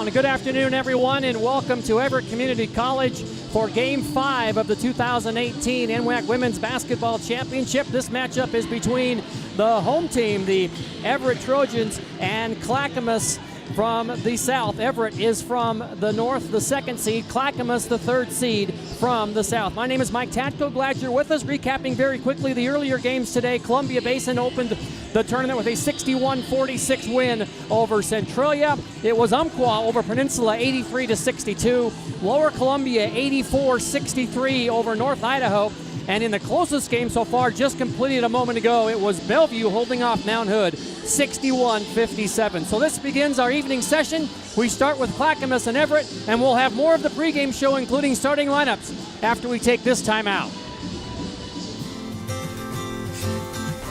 and good afternoon, everyone, and welcome to Everett Community College for Game 5 of the 2018 NWAC Women's Basketball Championship. This matchup is between the home team, the Everett Trojans, and Clackamas from the south. Everett is from the north, the second seed. Clackamas, the third seed from the south. My name is Mike Tatko. Glad you're with us. Recapping very quickly the earlier games today. Columbia Basin opened the tournament with a 61-46 win over Centralia. It was Umpqua over Peninsula 83-62. Lower Columbia 84-63 over North Idaho. And in the closest game so far, just completed a moment ago, it was Bellevue holding off Mount Hood 61-57. So this begins our evening session. We start with Clackamas and Everett, and we'll have more of the pregame show, including starting lineups, after we take this time out.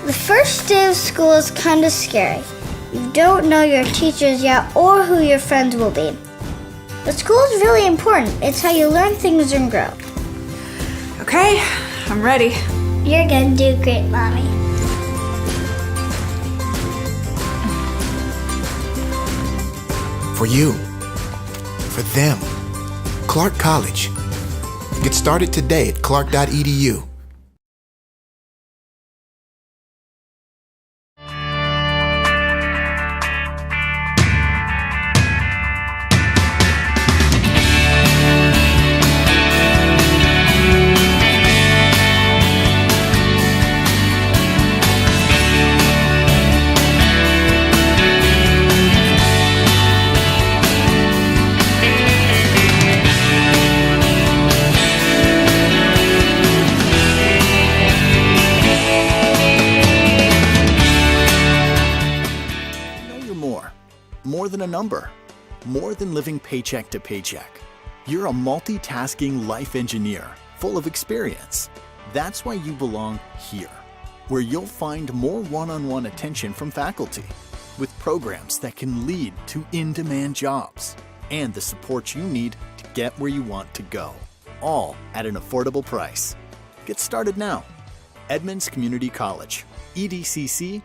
The first day of school is kind of scary. You don't know your teachers yet or who your friends will be. But school is really important. It's how you learn things and grow. Okay, I'm ready. You're gonna do great, Mommy. For you, for them, Clark College. Get started today at clark.edu. More than a number, more than living paycheck to paycheck. You're a multitasking life engineer full of experience. That's why you belong here, where you'll find more one-on-one attention from faculty, with programs that can lead to in-demand jobs, and the support you need to get where you want to go, all at an affordable price. Get started now. Edmonds Community College, edcc.edu.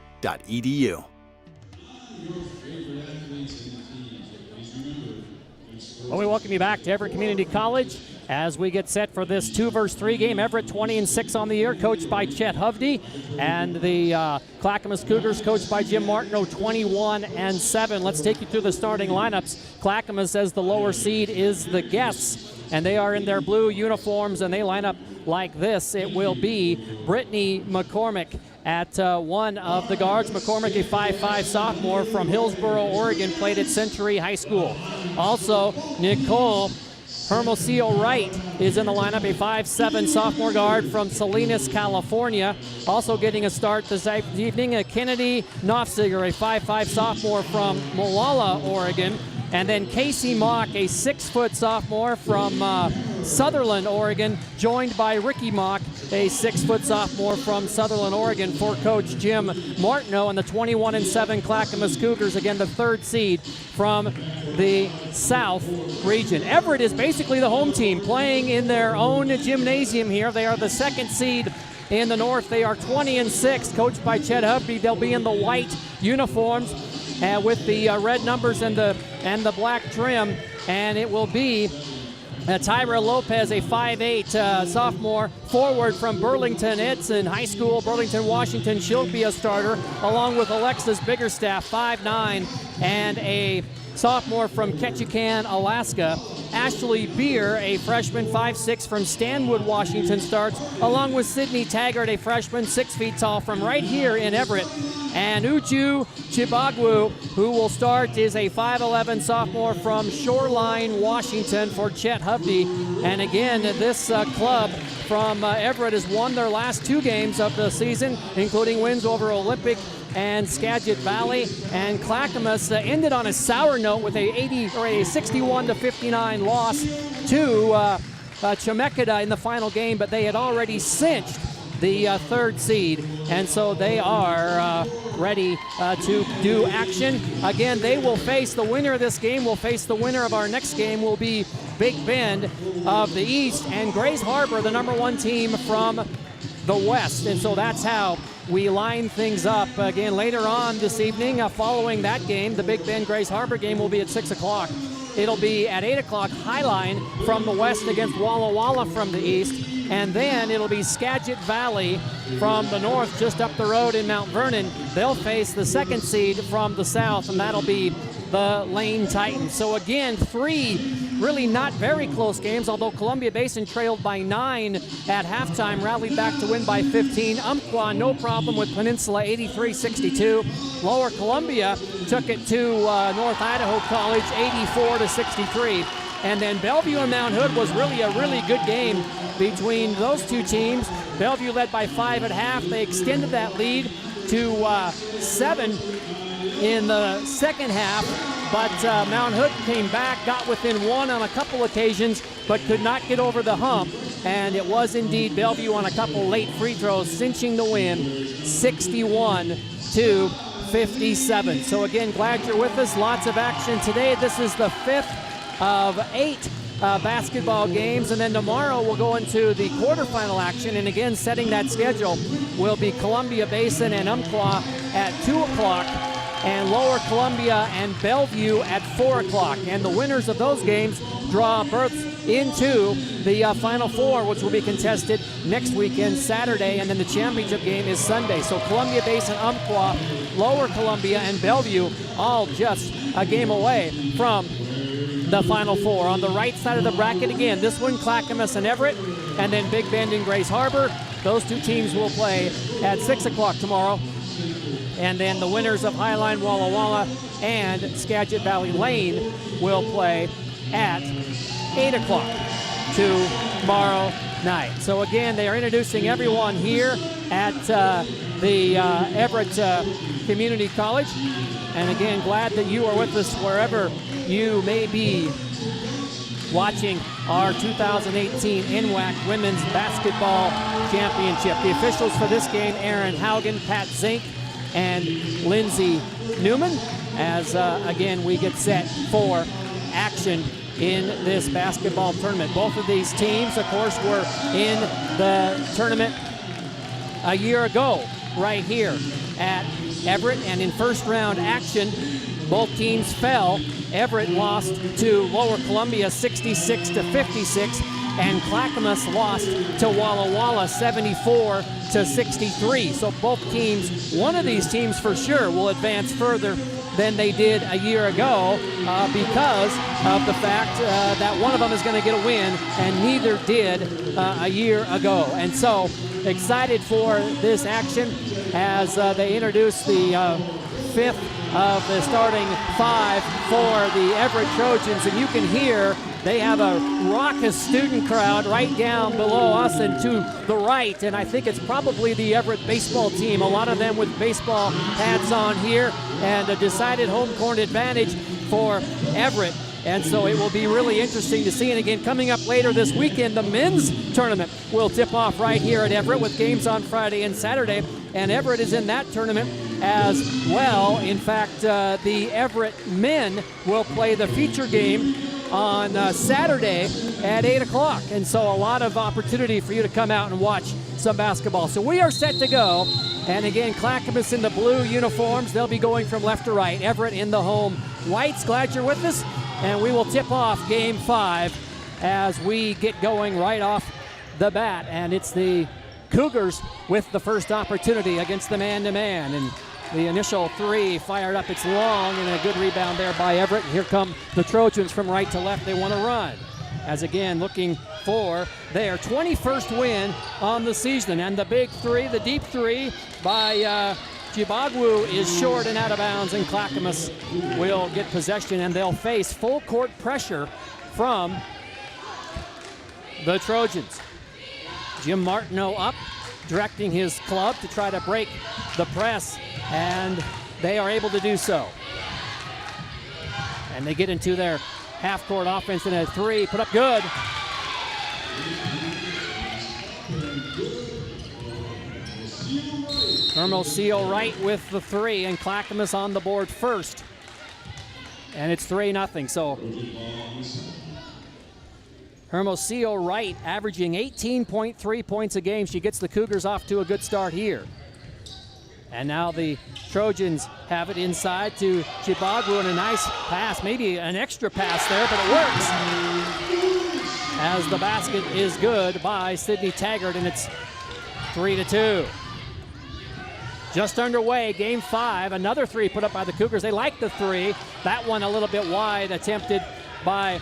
Well, we welcome you back to Everett Community College as we get set for this 2-3 game. Everett 20-6 on the year, coached by Chet Hovde, and the Clackamas Cougars, coached by Jim Martineau, 21-7. Let's take you through the starting lineups. Clackamas, as the lower seed, is the guests, and they are in their blue uniforms, and they line up like this. It will be Brittany McCormick at one of the guards. McCormick, a 5'5 sophomore from Hillsboro, Oregon, played at Century High School. Also, Nicole Hermosillo Wright is in the lineup, a 5'7 sophomore guard from Salinas, California. Also getting a start this evening, Kennedy Knopfziger, a 5'5 sophomore from Molalla, Oregon. And then Casey Mock, a 6-foot sophomore from Sutherland, Oregon, joined by Ricky Mock, a 6-foot sophomore from Sutherland, Oregon, for Coach Jim Martineau and the 21-7 Clackamas Cougars, again the third seed from the South region. Everett is basically the home team, playing in their own gymnasium here. They are the second seed in the North. They are 20-6, coached by Chet Hovde. They'll be in the white uniforms with the red numbers and the black trim, and it will be Tyra Lopez, a 5'8 sophomore forward from Burlington. It's in high school, Burlington, Washington. She'll be a starter, along with Alexis Biggerstaff, 5'9, and a sophomore from Ketchikan, Alaska. Ashley Beer, a freshman, 5'6 from Stanwood, Washington, starts, along with Sydney Taggart, a freshman, 6 feet tall from right here in Everett. And Uju Chibagwu, who will start, is a 5'11 sophomore from Shoreline, Washington, for Chet Hovde. And again, this club from Everett has won their last 2 games of the season, including wins over Olympic and Skagit Valley. And Clackamas ended on a sour note with a 61-59 loss to Chemeketa in the final game, but they had already cinched the third seed, and so they are ready to do action. Again, they will face the winner of this game, will face the winner of our next game, will be Big Bend of the East, and Grays Harbor, the #1 team from the West. And so that's how we line things up. Again, later on this evening, following that game, the Big Bend Grays Harbor game will be at 6 o'clock it'll be at 8 o'clock Highline from the west against Walla Walla from the east. And then it'll be Skagit Valley from the north, just up the road in Mount Vernon. They'll face the second seed from the south, and that'll be the Lane Titans. So again, 3 really not very close games, although Columbia Basin trailed by 9 at halftime, rallied back to win by 15. Umpqua, no problem with Peninsula, 83-62. Lower Columbia took it to North Idaho College, 84-63. And then Bellevue and Mount Hood was really a really good game between those two teams. Bellevue led by 5 at half. They extended that lead to 7 in the second half, but Mount Hood came back, got within 1 on a couple occasions, but could not get over the hump. And it was indeed Bellevue on a couple late free throws, cinching the win, 61-57. So again, glad you're with us. Lots of action today. This is the 5th of 8 basketball games, and then tomorrow we'll go into the quarterfinal action. And again, setting that schedule will be Columbia Basin and Umpqua at 2 o'clock, and Lower Columbia and Bellevue at 4 o'clock. And the winners of those games draw berths into the Final Four, which will be contested next weekend, Saturday, and then the championship game is Sunday. So Columbia Basin, Umpqua, Lower Columbia, and Bellevue all just a game away from the Final Four. On the right side of the bracket, again, this one, Clackamas and Everett, and then Big Bend and Grace Harbor. Those two teams will play at 6 o'clock tomorrow. And then the winners of Highline, Walla Walla, and Skagit Valley Lane will play at 8 o'clock tomorrow night. So again, they are introducing everyone here at the Everett Community College. And again, glad that you are with us wherever you may be watching our 2018 NWAC Women's Basketball Championship. The officials for this game, Aaron Haugen, Pat Zink, and Lindsay Newman, as again we get set for action in this basketball tournament. Both of these teams, of course, were in the tournament a year ago right here at Everett, and in first round action both teams fell. Everett lost to Lower Columbia 66-56, and Clackamas lost to Walla Walla 74-63. So both teams, one of these teams for sure, will advance further than they did a year ago because of the fact that one of them is going to get a win, and neither did a year ago. And so excited for this action as they introduce the 5th of the starting 5 for the Everett Trojans. And you can hear they have a raucous student crowd right down below us and to the right, and I think it's probably the Everett baseball team, a lot of them with baseball hats on here, and a decided home court advantage for Everett. And so it will be really interesting to see. And again, coming up later this weekend, the men's tournament will tip off right here at Everett with games on Friday and Saturday. And Everett is in that tournament as well. In fact, the Everett men will play the feature game on Saturday at 8 o'clock. And so a lot of opportunity for you to come out and watch some basketball. So we are set to go. And again, Clackamas in the blue uniforms. They'll be going from left to right. Everett in the home whites. Glad you're with us. And we will tip off Game 5 as we get going right off the bat. And it's the Cougars with the first opportunity against the man-to-man. And the initial three fired up. It's long, and a good rebound there by Everett. And here come the Trojans from right to left. They want to run. As again, looking for their 21st win on the season. And the big three, the deep three by Chibagwu is short and out of bounds, and Clackamas will get possession, and they'll face full court pressure from the Trojans. Jim Martineau up, directing his club to try to break the press, and they are able to do so. And they get into their half-court offense in a three, put up good. Hermosillo Wright with the three, and Clackamas on the board first. And it's 3-0. So Hermosillo Wright averaging 18.3 points a game. She gets the Cougars off to a good start here. And now the Trojans have it inside to Chibagwu, and a nice pass, maybe an extra pass there, but it works. As the basket is good by Sydney Taggart, and it's 3-2. Just underway, game 5. Another three put up by the Cougars. They like the three. That one a little bit wide, attempted by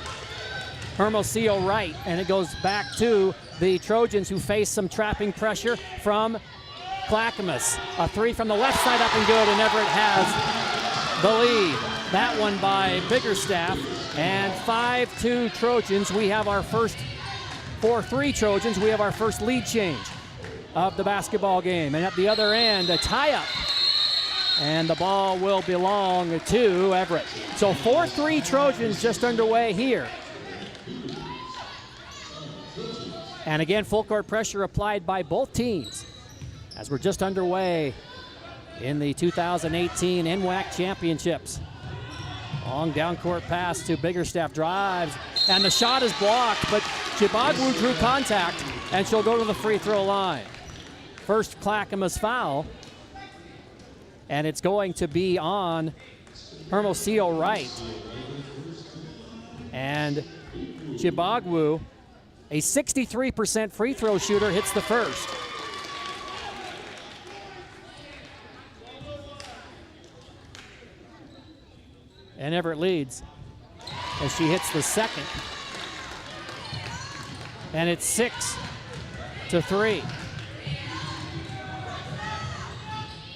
Hermosillo Wright, and it goes back to the Trojans, who face some trapping pressure from Clackamas. A three from the left side, up and good, and Everett has the lead. That one by Biggerstaff, and 5-2 Trojans. We have our first 4-3 Trojans. We have our first lead change of the basketball game. And at the other end, a tie-up, and the ball will belong to Everett. So 4-3 Trojans just underway here. And again, full court pressure applied by both teams as we're just underway in the 2018 NWAC Championships. Long down court pass to Biggerstaff, drives, and the shot is blocked, but Chibagwu drew contact, and she'll go to the free throw line. First Clackamas foul, and it's going to be on Hermosillo Wright. And Chibagwu, a 63% free throw shooter, hits the first. And Everett leads as she hits the second. And it's 6-3.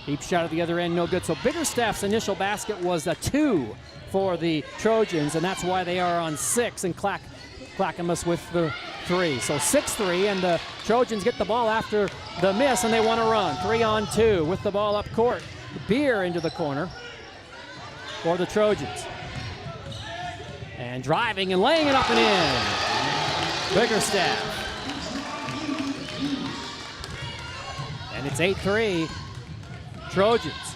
Deep shot at the other end, no good. So Biggerstaff's initial basket was a 2 for the Trojans, and that's why they are on 6, and Clackamas with the 3. So 6-3, and the Trojans get the ball after the miss, and they want to run. 3-on-2 with the ball up court. Beer into the corner for the Trojans. And driving and laying it up and in. Biggerstaff. And it's 8-3 Trojans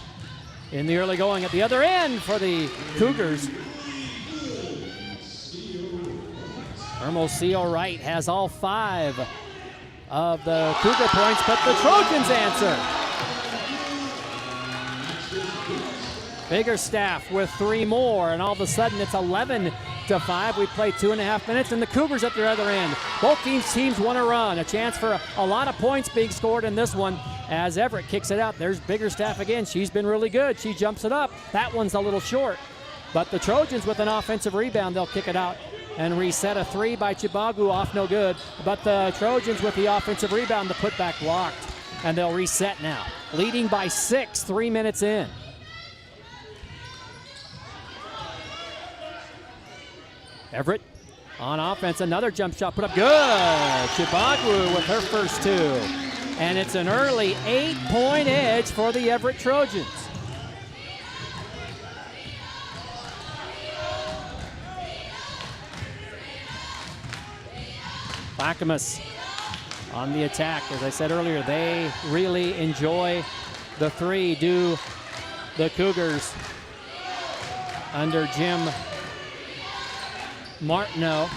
in the early going at the other end for the Cougars. Hermosillo Wright has all 5 of the Cougar points, but the Trojans answer. Biggerstaff with 3 more, and all of a sudden it's 11-5. We play 2.5 minutes, and the Cougars at their other end. Both teams want to run. A chance for a lot of points being scored in this one as Everett kicks it out. There's Biggerstaff again. She's been really good. She jumps it up. That one's a little short. But the Trojans with an offensive rebound, they'll kick it out and reset. A 3 by Chibagwu off no good. But the Trojans with the offensive rebound, the putback blocked. And they'll reset now. Leading by 6, 3 minutes in. Everett on offense, another jump shot put up good. Chibagwu with her first 2. And it's an early 8-point edge for the Everett Trojans. Clackamas on the attack. As I said earlier, they really enjoy the 3, do the Cougars under Jim Martineau.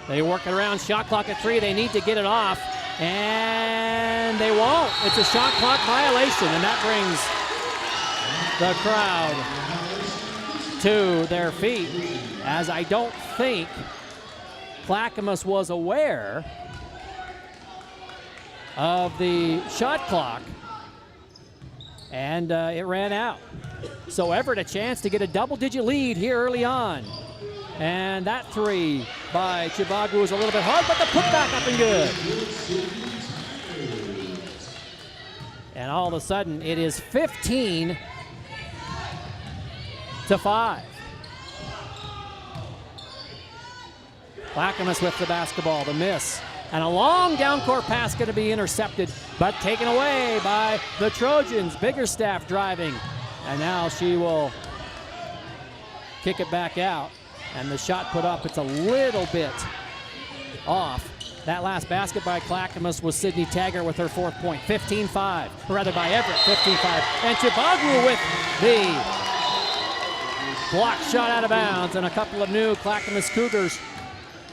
They work it around, shot clock at 3. They need to get it off, and they won't. It's a shot clock violation, and that brings the crowd to their feet, as I don't think Clackamas was aware of the shot clock, and it ran out. So Everett a chance to get a double-digit lead here early on. And that 3 by Chibagwu was a little bit hard, but the putback up and good. And all of a sudden, it is 15-5. Clackamas with the basketball, the miss. And a long down court pass going to be intercepted, but taken away by the Trojans. Biggerstaff driving. And now she will kick it back out. And the shot put up, it's a little bit off. That last basket by Clackamas was Sydney Taggart with her 4th point. 15-5, or rather by Everett, 15-5. And Chibagwu with the block shot out of bounds. And a couple of new Clackamas Cougars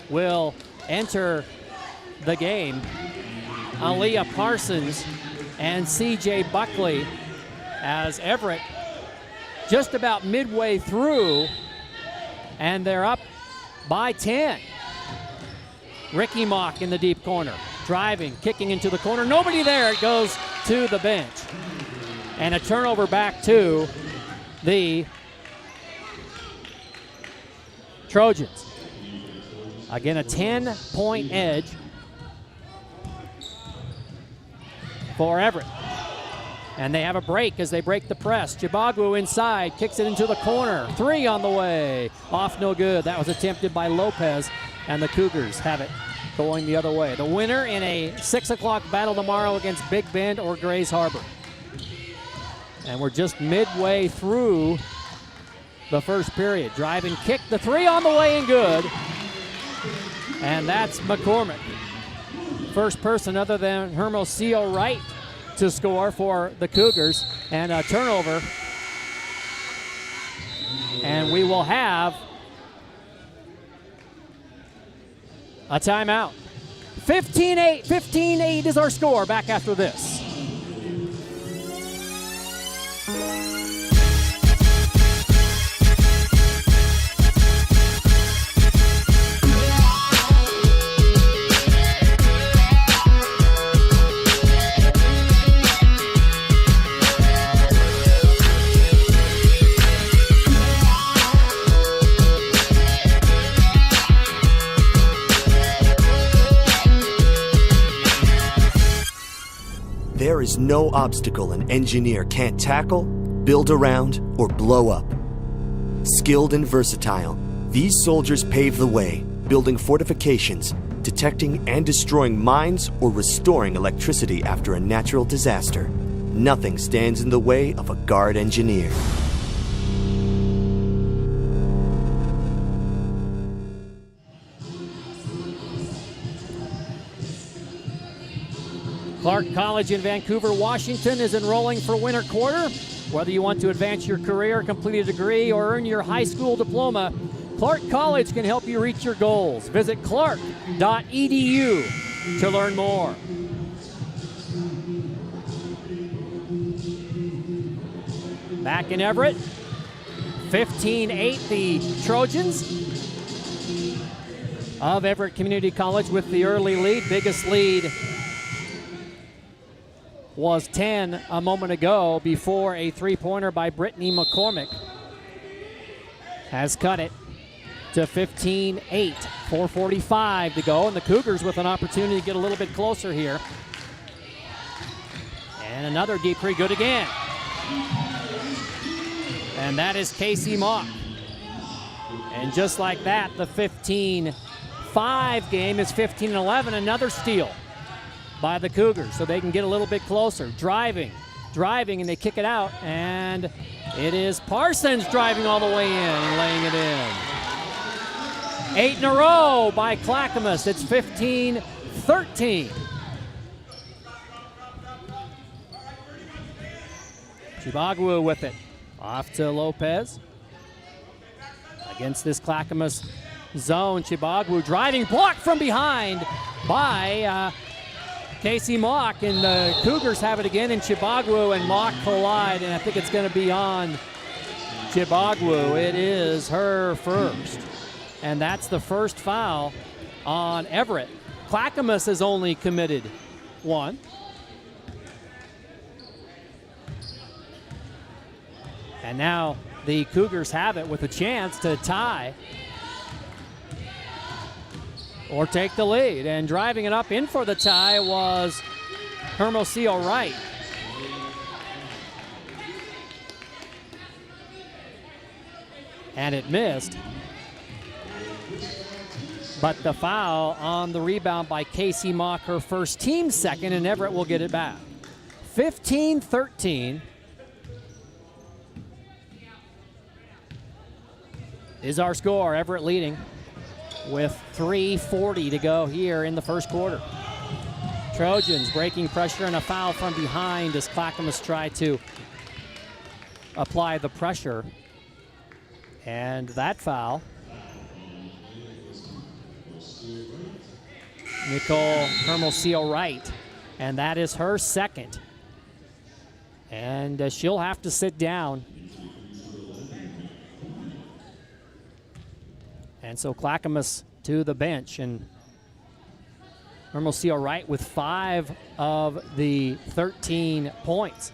will enter the game. Aaliyah Parsons and C.J. Buckley, as Everett just about midway through, and they're up by 10. Ricky Mock in the deep corner, driving, kicking into the corner. Nobody there. It goes to the bench. And a turnover back to the Trojans. Again, a 10-point edge for Everett. And they have a break as they break the press. Chibagwu inside, kicks it into the corner. 3 on the way. Off no good. That was attempted by Lopez, and the Cougars have it going the other way. The winner in a 6 o'clock battle tomorrow against Big Bend or Grays Harbor. And we're just midway through the first period. Drive and kick, the 3 on the way and good. And that's McCormick. First person other than Hermosillo Wright to score for the Cougars, and a turnover. And we will have a timeout. 15-8 is our score. Back after this. There is no obstacle an engineer can't tackle, build around, or blow up. Skilled and versatile, these soldiers pave the way, building fortifications, detecting and destroying mines, or restoring electricity after a natural disaster. Nothing stands in the way of a guard engineer. Clark College in Vancouver, Washington is enrolling for winter quarter. Whether you want to advance your career, complete a degree, or earn your high school diploma, Clark College can help you reach your goals. Visit clark.edu to learn more. Back in Everett, 15-8 the Trojans of Everett Community College with the early lead. Biggest lead was 10 a moment ago before a three-pointer by Brittany McCormick has cut it to 15-8. 4:45 to go, and the Cougars with an opportunity to get a little bit closer here. And another deep three, good again. And that is Casey Mock. And just like that, the 15-5 game is 15-11, another steal by the Cougars, so they can get a little bit closer. Driving, and they kick it out, and it is Parsons driving all the way in and laying it in. 8 in a row by Clackamas. It's 15-13. Chibagwu with it. Off to Lopez. Against this Clackamas zone, Chibagwu driving, blocked from behind by Casey Mock, and the Cougars have it again, and Chibagwu and Mock collide, and I think it's going to be on Chibagwu. It is her first, and that's the first foul on Everett. Clackamas has only committed one. And now the Cougars have it with a chance to tie or take the lead. And driving it up in for the tie was Hermosillo Wright. And it missed. But the foul on the rebound by Casey Mock, her first, team second, and Everett will get it back. 15-13 is our score. Everett leading with 3:40 to go here in the first quarter. Trojans breaking pressure and a foul from behind as Clackamas try to apply the pressure. And that foul, Nicole Hermosillo Wright, and that is her second. And she'll have to sit down. And so Clackamas to the bench. And Hermosillo Wright with 5 of the 13 points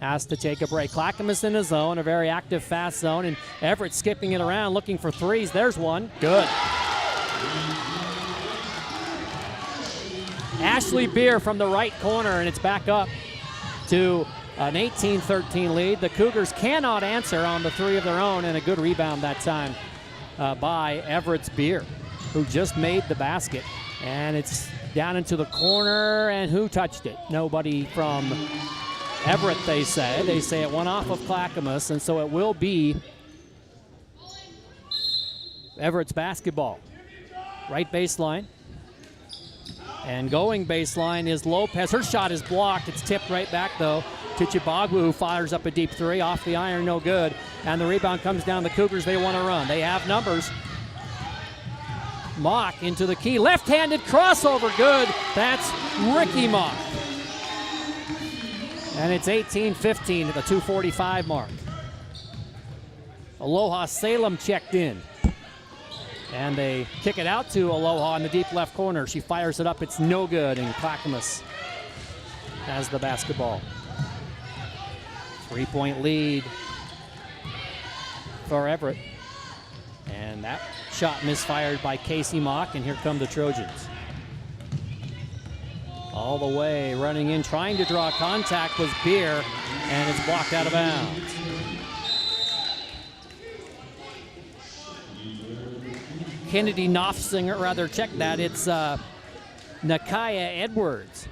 has to take a break. Clackamas in a zone, a very active, fast zone, and Everett skipping it around, looking for threes. There's one. Good. Ashley Beer from the right corner, and it's back up to an 18-13 lead. The Cougars cannot answer on the 3 of their own, and a good rebound that time by Everett's Beer, who just made the basket. And it's down into the corner, and who touched it? Nobody from Everett, they say. They say it went off of Clackamas, and so it will be Everett's basketball. Right baseline. And going baseline is Lopez. Her shot is blocked. It's tipped right back, though, to Chibagwu, who fires up a deep 3. Off the iron, no good. And the rebound comes down. The Cougars, they want to run. They have numbers. Mock into the key. Left-handed crossover, good. That's Ricky Mock. And it's 18-15 at the 2:45 mark. Aloha Salem checked in. And they kick it out to Aloha in the deep left corner. She fires it up. It's no good, and Clackamas has the basketball. 3-point lead for Everett. And that shot misfired by Casey Mock, and here come the Trojans. All the way, running in, trying to draw contact was Beer, and it's blocked out of bounds. Kennedy Knopfsinger, rather, check that. It's Nakaya Edwards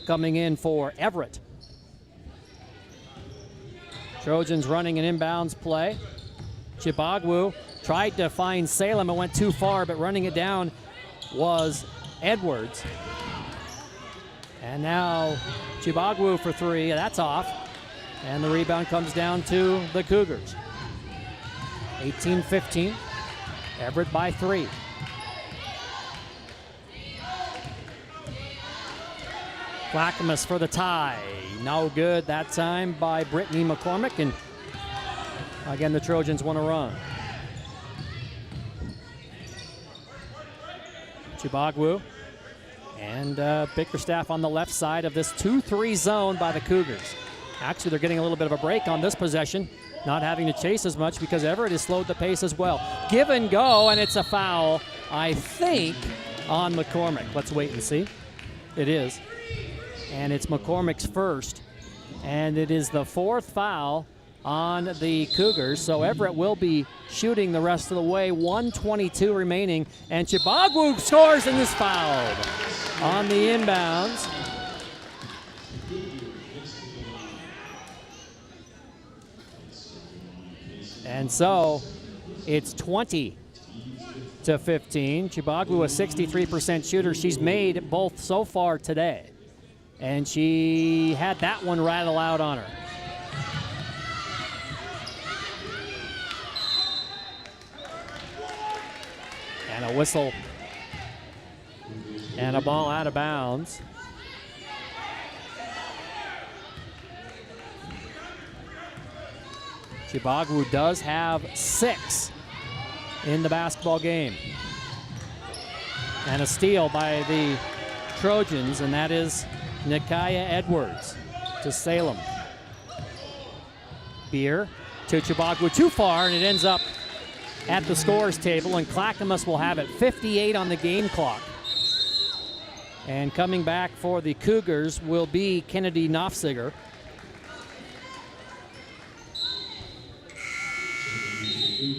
coming in for Everett. Trojans running an inbounds play. Chibagwu tried to find Salem. It went too far, but running it down was Edwards. And now Chibagwu for 3. That's off. And the rebound comes down to the Cougars. 18-15. Everett by 3. Clackamas for the tie. No good that time by Brittany McCormick. And again, the Trojans want to run. Chibagwu and Bickerstaff on the left side of this 2-3 zone by the Cougars. Actually, they're getting a little bit of a break on this possession, not having to chase as much because Everett has slowed the pace as well. Give and go, and it's a foul, I think, on McCormick. Let's wait and see. It is. And it's McCormick's first, and it is the 4th foul on the Cougars. So Everett will be shooting the rest of the way. 1:22 remaining, and Chibagwu scores and is fouled on the inbounds. And so it's 20-15. Chibagwu, a 63% shooter. She's made both so far today. And she had that one rattle out on her. And a whistle. And a ball out of bounds. Chibagwu does have 6 in the basketball game. And a steal by the Trojans, and that is Nakaya Edwards to Salem. Beer to Chibagwu, too far, and it ends up at the scores table, and Clackamas will have it. 58 on the game clock. And coming back for the Cougars will be Kennedy Knopfsinger.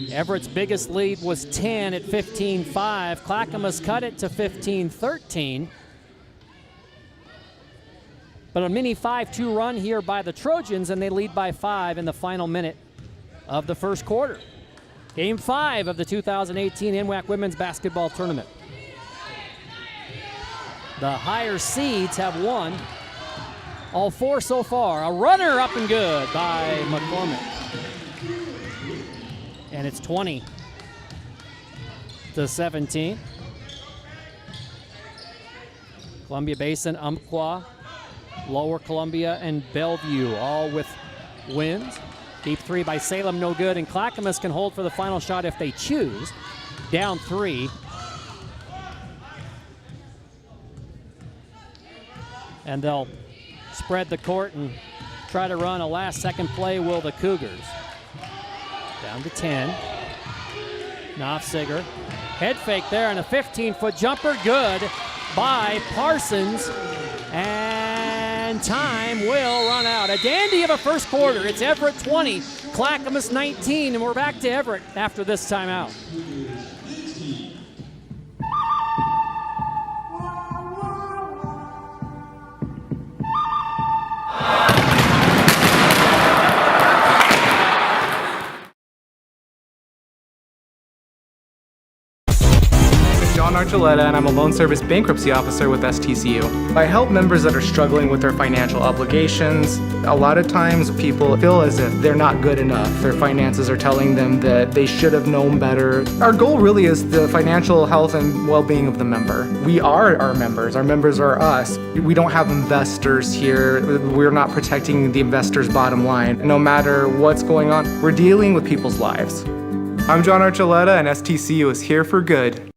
Everett's biggest lead was 10 at 15-5. Clackamas cut it to 15-13. But a mini 5-2 run here by the Trojans, and they lead by 5 in the final minute of the first quarter. Game 5 of the 2018 NWAC Women's Basketball Tournament. The higher seeds have won all 4 so far. A runner up and good by McCormick. And it's 20-17. Columbia Basin, Umpqua Lower Columbia and Bellevue, all with wins. Deep three by Salem, no good, and Clackamas can hold for the final shot if they choose. Down 3. And they'll spread the court and try to run a last-second play, will the Cougars. Down to 10. Knopfsiger. Head fake there and a 15-foot jumper. Good by Parsons. And time will run out. A dandy of a first quarter. It's Everett 20, Clackamas 19, and we're back to Everett after this timeout. John Archuleta, and I'm a loan service bankruptcy officer with STCU. I help members that are struggling with their financial obligations. A lot of times people feel as if they're not good enough. Their finances are telling them that they should have known better. Our goal really is the financial health and well-being of the member. We are our members are us. We don't have investors here. We're not protecting the investor's bottom line. No matter what's going on, we're dealing with people's lives. I'm John Archuleta, and STCU is here for good.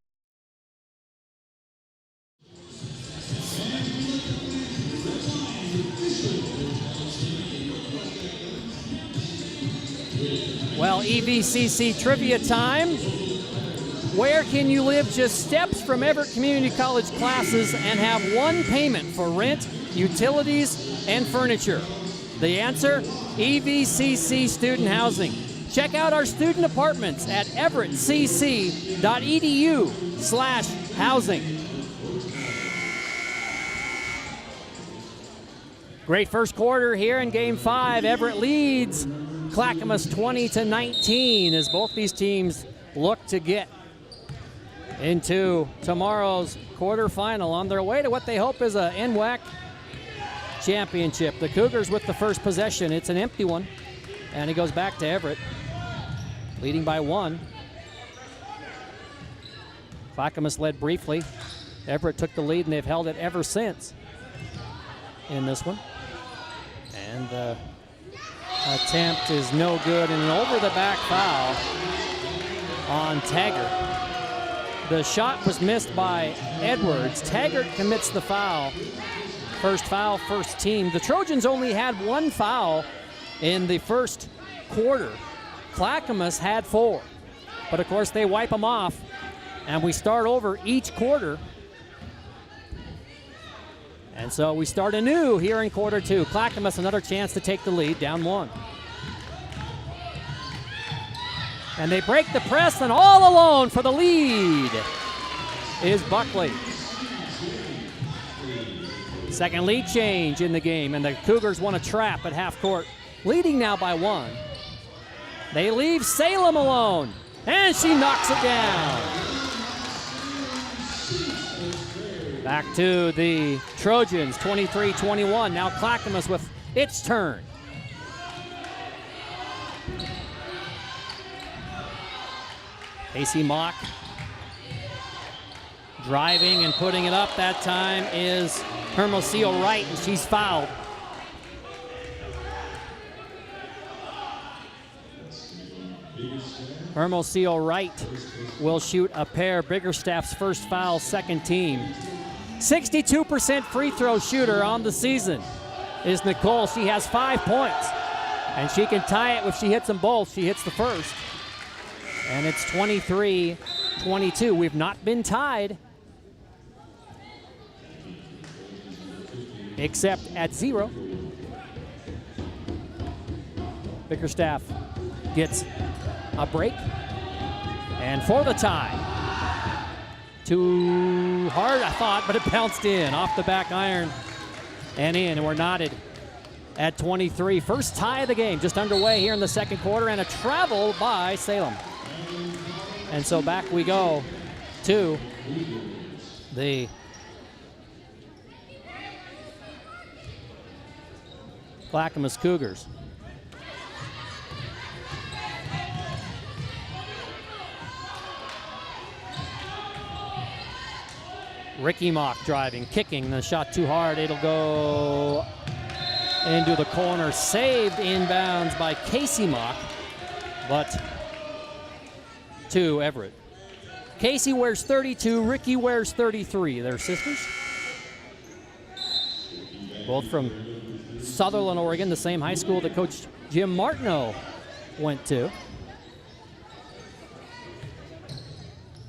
Well, EVCC trivia time. Where can you live just steps from Everett Community College classes and have one payment for rent, utilities, and furniture? The answer, EVCC Student Housing. Check out our student apartments at everettcc.edu/housing. Great first quarter here in Game 5. Everett leads Clackamas 20-19 as both these teams look to get into tomorrow's quarterfinal on their way to what they hope is a NWAC championship. The Cougars with the first possession. It's an empty one, and it goes back to Everett, leading by 1. Clackamas led briefly. Everett took the lead, and they've held it ever since in this one. And the attempt is no good, and an over-the-back foul on Taggart. The shot was missed by Edwards. Taggart commits the foul. First foul, first team. The Trojans only had 1 foul in the first quarter. Clackamas had 4. But of course they wipe them off, and we start over each quarter. And so we start anew here in quarter 2. Clackamas another chance to take the lead, down 1. And they break the press, and all alone for the lead is Buckley. Second lead change in the game, and the Cougars want a trap at half court, leading now by 1. They leave Salem alone, and she knocks it down. Back to the Trojans, 23-21. Now Clackamas with its turn. Casey Mock driving and putting it up. That time is Hermosillo Wright, and she's fouled. Hermosillo Wright will shoot a pair. Biggerstaff's first foul, second team. 62% free throw shooter on the season is Nicole. She has 5 points, and she can tie it if she hits them both. She hits the first, and it's 23-22. We've not been tied, except at 0. Bickerstaff gets a break, and for the tie. Too hard, I thought, but it bounced in off the back iron and in, and we're knotted at 23. First tie of the game, just underway here in the second quarter, and a travel by Salem. And so back we go to the Clackamas Cougars. Ricky Mock driving, kicking, the shot too hard. It'll go into the corner, saved inbounds by Casey Mock, but to Everett. Casey wears 32, Ricky wears 33. They're sisters. Both from Sutherland, Oregon, the same high school that Coach Jim Martineau went to.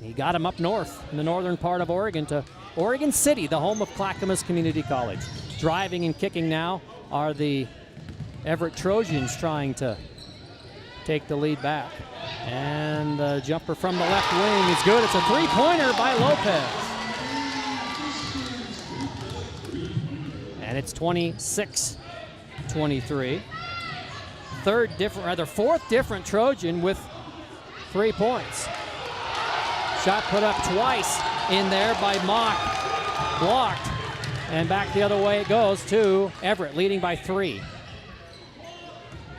He got him up north in the northern part of Oregon to Oregon City, the home of Clackamas Community College. Driving and kicking now are the Everett Trojans, trying to take the lead back. And the jumper from the left wing is good. It's a three-pointer by Lopez. And it's 26-23. Fourth different Trojan with 3 points. Shot put up twice in there by Mock. Blocked. And back the other way it goes to Everett, leading by 3.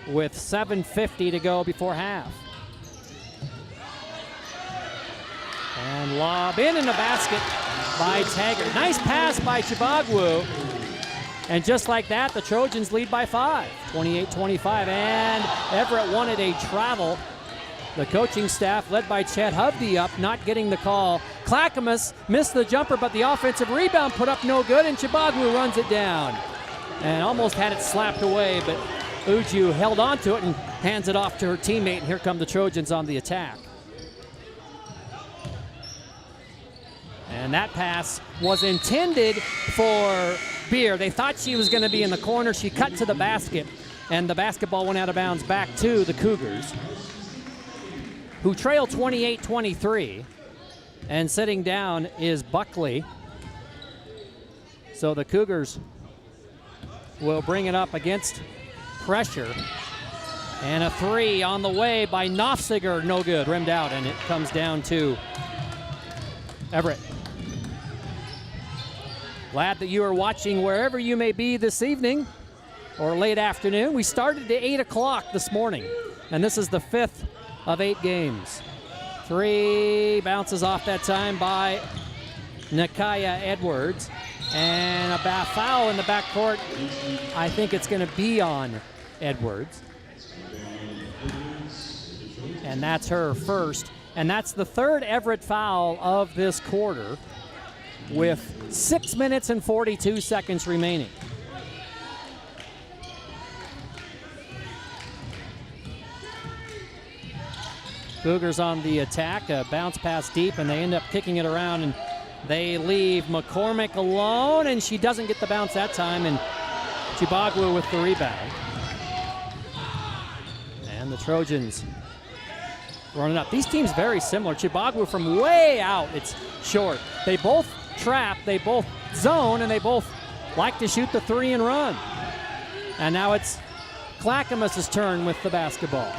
With 7:50 to go before half. And lob in the basket by Taggart. Nice pass by Chibagwu. And just like that, the Trojans lead by 5, 28-25. And Everett wanted a travel. The coaching staff, led by Chet Hovde, up, not getting the call. Clackamas missed the jumper, but the offensive rebound put up no good, and Chibagwu runs it down. And almost had it slapped away, but Uju held on to it and hands it off to her teammate, and here come the Trojans on the attack. And that pass was intended for Beer. They thought she was going to be in the corner. She cut to the basket, and the basketball went out of bounds back to the Cougars, who trail 28-23. And sitting down is Buckley. So the Cougars will bring it up against pressure. And a 3 on the way by Nofziger, no good, rimmed out, and it comes down to Everett. Glad that you are watching wherever you may be this evening or late afternoon. We started at 8 o'clock this morning, and this is the 5th of 8 games. 3 bounces off that time by Nakaya Edwards, and a foul in the backcourt. I think it's going to be on Edwards. And that's her first. And that's the 3rd Everett foul of this quarter, with 6 minutes and 42 seconds remaining. Cougars on the attack, a bounce pass deep, and they end up kicking it around, and they leave McCormick alone, and she doesn't get the bounce that time, and Chibagwu with the rebound. And the Trojans running up. These teams very similar. Chibagwu from way out, it's short. They both trap, they both zone, and they both like to shoot the 3 and run. And now it's Clackamas' turn with the basketball.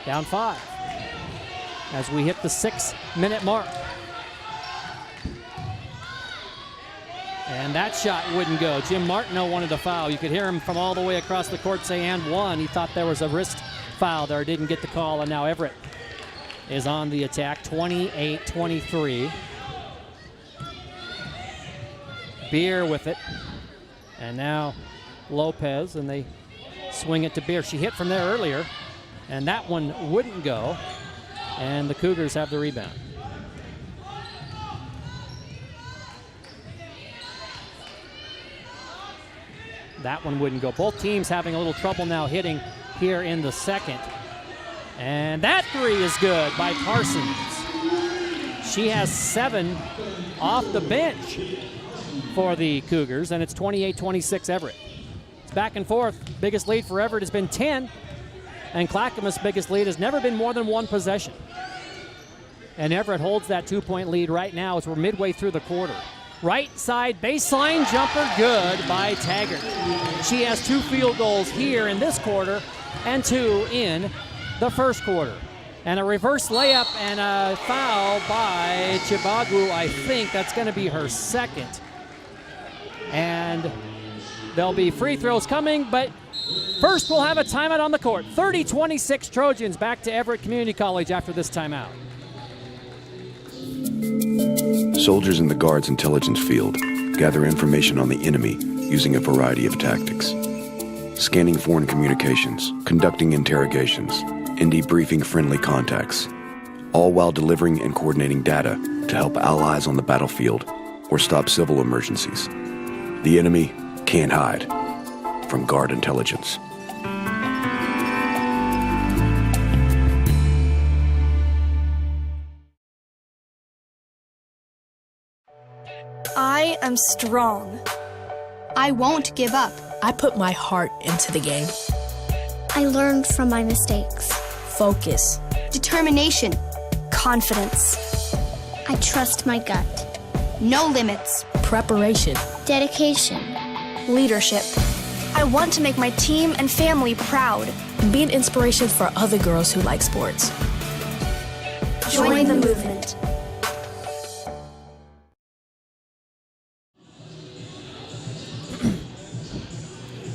Down 5 as we hit the 6-minute mark. And that shot wouldn't go. Jim Martineau wanted a foul. You could hear him from all the way across the court say, and 1. He thought there was a wrist foul there, didn't get the call, and now Everett is on the attack, 28-23. Beer with it, and now Lopez, and they swing it to Beer. She hit from there earlier, and that one wouldn't go, and the Cougars have the rebound. That one wouldn't go. Both teams having a little trouble now hitting here in the second. And that 3 is good by Parsons. She has 7 off the bench for the Cougars, and it's 28-26 Everett. It's back and forth. Biggest lead for Everett has been 10, and Clackamas' biggest lead has never been more than 1 possession. And Everett holds that 2-point lead right now as we're midway through the quarter. Right side baseline jumper, good by Taggart. She has 2 field goals here in this quarter and 2 in the first quarter. And a reverse layup and a foul by Chibagwu. I think that's going to be her second. And there'll be free throws coming, but first we'll have a timeout on the court. 30-26 Trojans back to Everett Community College after this timeout. Soldiers in the Guard's intelligence field gather information on the enemy using a variety of tactics. Scanning foreign communications, conducting interrogations, and debriefing friendly contacts, all while delivering and coordinating data to help allies on the battlefield or stop civil emergencies. The enemy can't hide from Guard intelligence. I am strong. I won't give up. I put my heart into the game. I learned from my mistakes. Focus. Determination. Confidence. I trust my gut. No limits. Preparation. Dedication. Leadership. I want to make my team and family proud. Be an inspiration for other girls who like sports. Join the movement.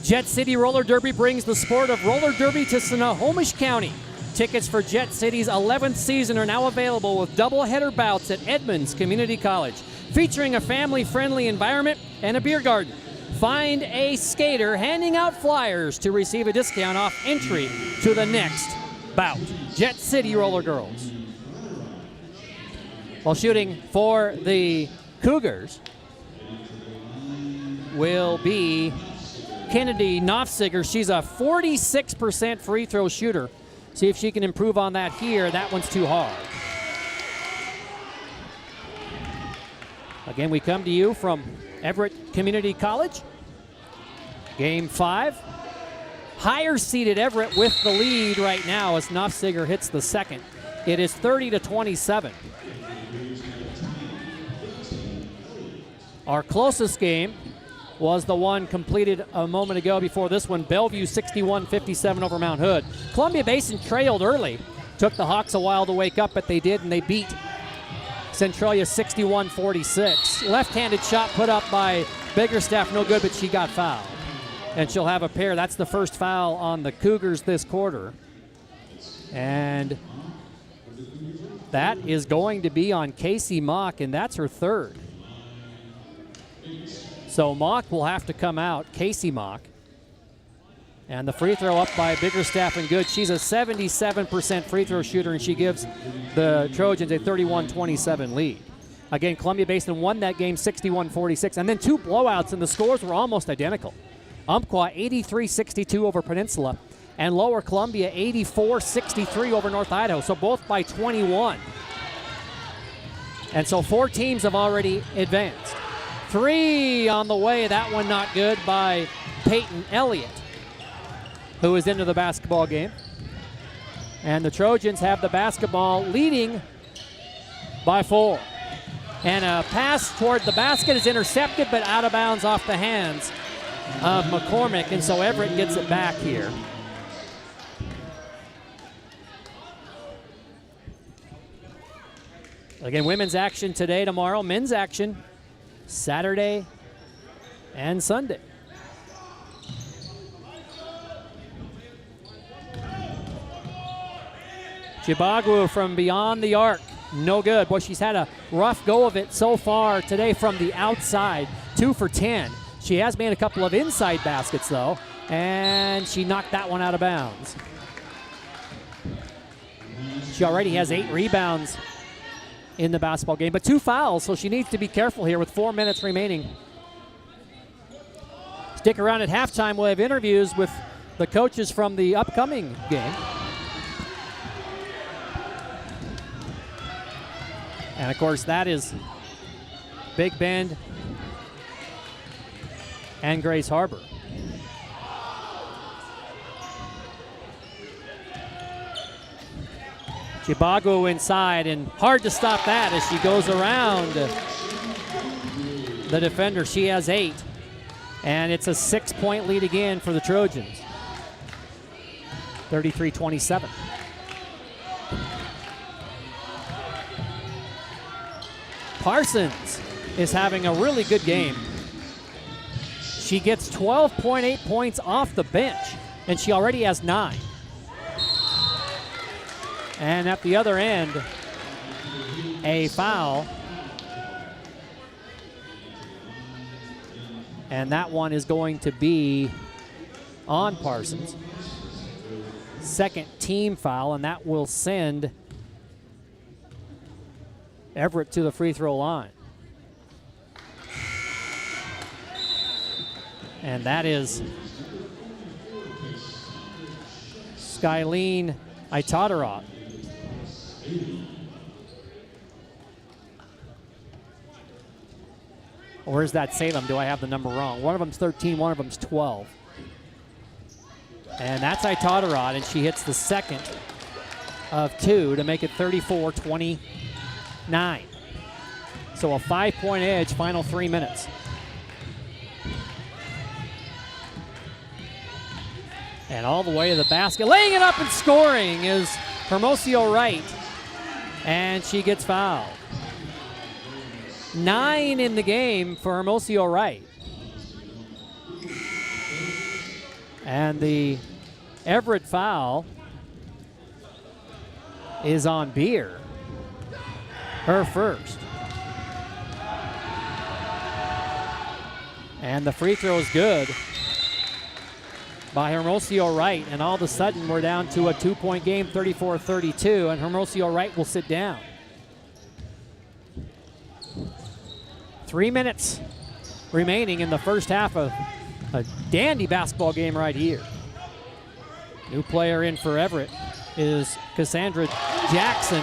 Jet City Roller Derby brings the sport of roller derby to Snohomish County. Tickets for Jet City's 11th season are now available with doubleheader bouts at Edmonds Community College, featuring a family-friendly environment and a beer garden. Find a skater handing out flyers to receive a discount off entry to the next bout. Jet City Roller Girls. While shooting for the Cougars will be Kennedy Knopfsiger. She's a 46% free throw shooter. See if she can improve on that here. That one's too hard. Again, we come to you from Everett Community College. Game 5. Higher seeded Everett with the lead right now as Knopfsiger hits the second. It is 30-27. Our closest game was the one completed a moment ago before this one. Bellevue 61-57 over Mount Hood. Columbia Basin trailed early. Took the Hawks a while to wake up, but they did, and they beat Centralia 61-46. Left-handed shot put up by Biggerstaff, no good, but she got fouled. And she'll have a pair. That's the first foul on the Cougars this quarter. And that is going to be on Casey Mock, and that's her third. So Mock will have to come out, Casey Mock. And the free throw up by Biggerstaff and good. She's a 77% free throw shooter, and she gives the Trojans a 31-27 lead. Again, Columbia Basin won that game 61-46, and then two blowouts, and the scores were almost identical. Umpqua 83-62 over Peninsula, and Lower Columbia 84-63 over North Idaho, so both by 21. And so 4 teams have already advanced. 3 on the way, that one not good by Peyton Elliott, who is into the basketball game. And the Trojans have the basketball, leading by 4. And a pass toward the basket is intercepted, but out of bounds off the hands of McCormick, and so Everett gets it back here. Again, women's action today, tomorrow. Men's action Saturday and Sunday. Chibagwu from beyond the arc, no good. Boy, she's had a rough go of it so far today from the outside. 2 for 10. She has made a couple of inside baskets, though, and she knocked that one out of bounds. She already has 8 rebounds in the basketball game, but 2 fouls, so she needs to be careful here with 4 minutes remaining. Stick around at halftime. We'll have interviews with the coaches from the upcoming game. And, of course, that is Big Bend and Grace Harbor. Chibagwu inside, and hard to stop that as she goes around the defender. She has 8, and it's a 6-point lead again for the Trojans. 33-27. Parsons is having a really good game. She gets 12.8 points off the bench, and she already has 9. And at the other end, a foul And that one is going to be on Parsons. Second team foul, and that will send Everett to the free throw line. And that is Skyline Itatarot. Or is that Salem? Do I have the number wrong? One of them's 13, one of them's 12. And that's Itatarot, and she hits the second of 2 to make it 34-29. So a 5-point edge, final 3 minutes. And all the way to the basket. Laying it up and scoring is Hermosillo Wright. And she gets fouled. 9 in the game for Hermosillo Wright. And the Everett foul is on Beer. Her first. And the free throw is good by Hermosillo Wright. And all of a sudden we're down to a 2-point game, 34-32, and Hermosillo Wright will sit down. 3 minutes remaining in the first half of a dandy basketball game right here. New player in for Everett is Cassandra Jackson.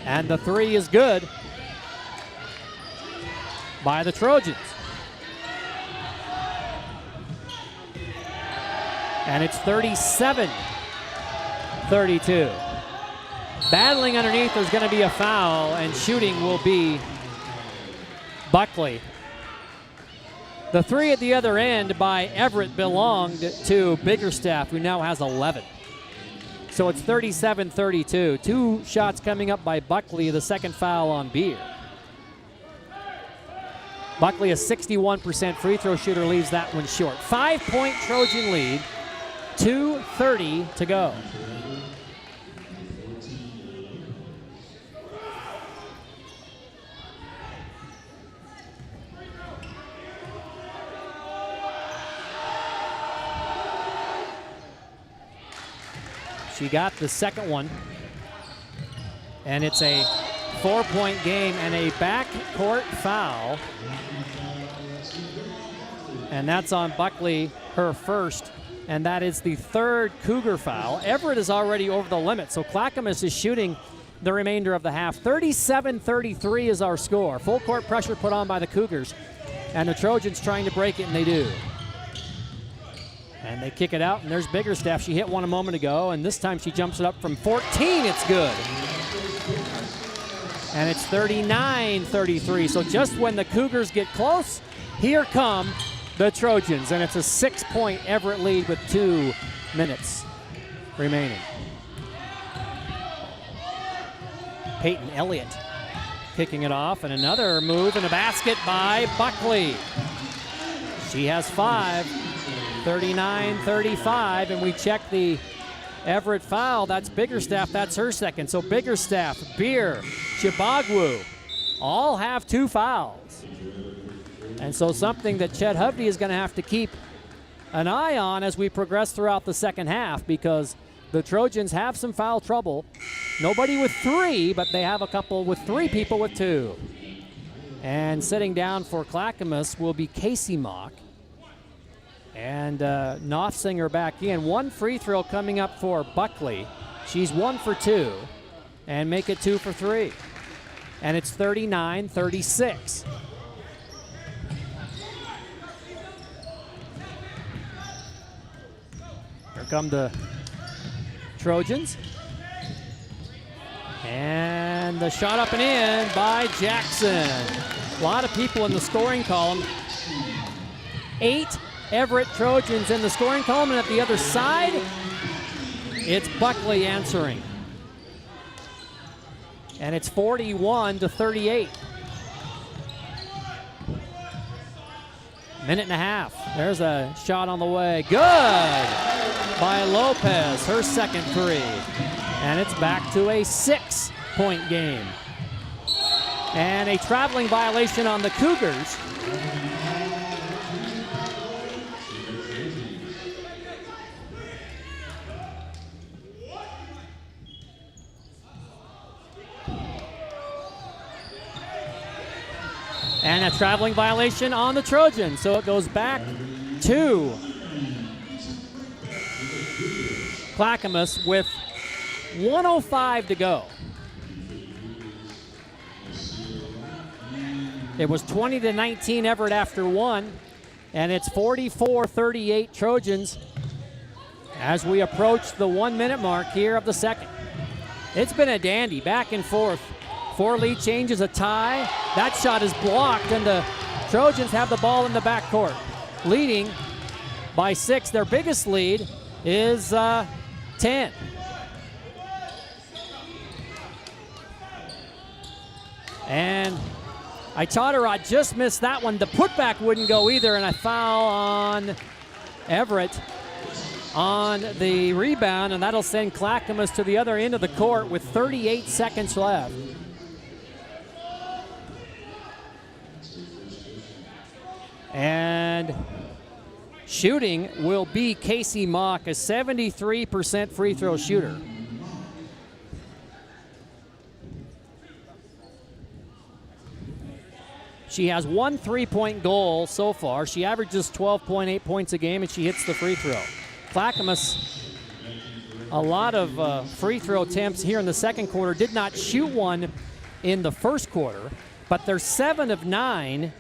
And the three is good by the Trojans. And it's 37-32. Battling underneath, there's going to be a foul, and shooting will be Buckley. The three at the other end by Everett belonged to Biggerstaff, who now has 11. So it's 37-32. 2 shots coming up by Buckley, the second foul on Beer. Buckley, a 61% free throw shooter, leaves that one short. 5-point Trojan lead, 2:30 to go. She got the second one, and it's a 4-point game and a backcourt foul. And that's on Buckley, her first, and that is the third Cougar foul. Everett is already over the limit, so Clackamas is shooting the remainder of the half. 37-33 is our score. Full court pressure put on by the Cougars, and the Trojans trying to break it, and they do. And they kick it out, and there's Biggerstaff. She hit one a moment ago, and this time she jumps it up from 14. It's good. And it's 39-33. So just when the Cougars get close, here come the Trojans. And it's a 6-point Everett lead with 2 minutes remaining. Peyton Elliott kicking it off, and another move and a basket by Buckley. She has 5. 39-35, and we check the Everett foul. That's Biggerstaff, that's her second. So Biggerstaff, Beer, Chibagwu all have 2 fouls. And so something that Chet Hovde is going to have to keep an eye on as we progress throughout the second half, because the Trojans have some foul trouble. Nobody with 3, but they have a couple with 3 people with 2. And sitting down for Clackamas will be Casey Mock. And Knopfsinger back in. 1 free throw coming up for Buckley. She's 1 for 2. And make it 2 for 3. And it's 39-36. Here come the Trojans. And the shot up and in by Jackson. A lot of people in the scoring column. 8 Everett Trojans in the scoring column, and at the other side, it's Buckley answering. And it's 41-38. Minute and a half. There's a shot on the way. Good by Lopez, her second 3. And it's back to a 6-point game. And a traveling violation on the Cougars. And a traveling violation on the Trojans. So it goes back to Clackamas with 1:05 to go. It was 20-19 Everett after one, and it's 44-38 Trojans as we approach the 1 minute mark here of the second. It's been a dandy, back and forth. 4 lead changes, a tie. That shot is blocked, and the Trojans have the ball in the backcourt, leading by 6. Their biggest lead is 10. And Itatara just missed that one. The putback wouldn't go either, and a foul on Everett on the rebound, and that'll send Clackamas to the other end of the court with 38 seconds left. And shooting will be Casey Mock, a 73% free throw shooter. She has 1 3-point goal so far. She averages 12.8 points a game, and she hits the free throw. Clackamas, a lot of free throw attempts here in the second quarter. Did not shoot one in the first quarter, but they're 7 of 9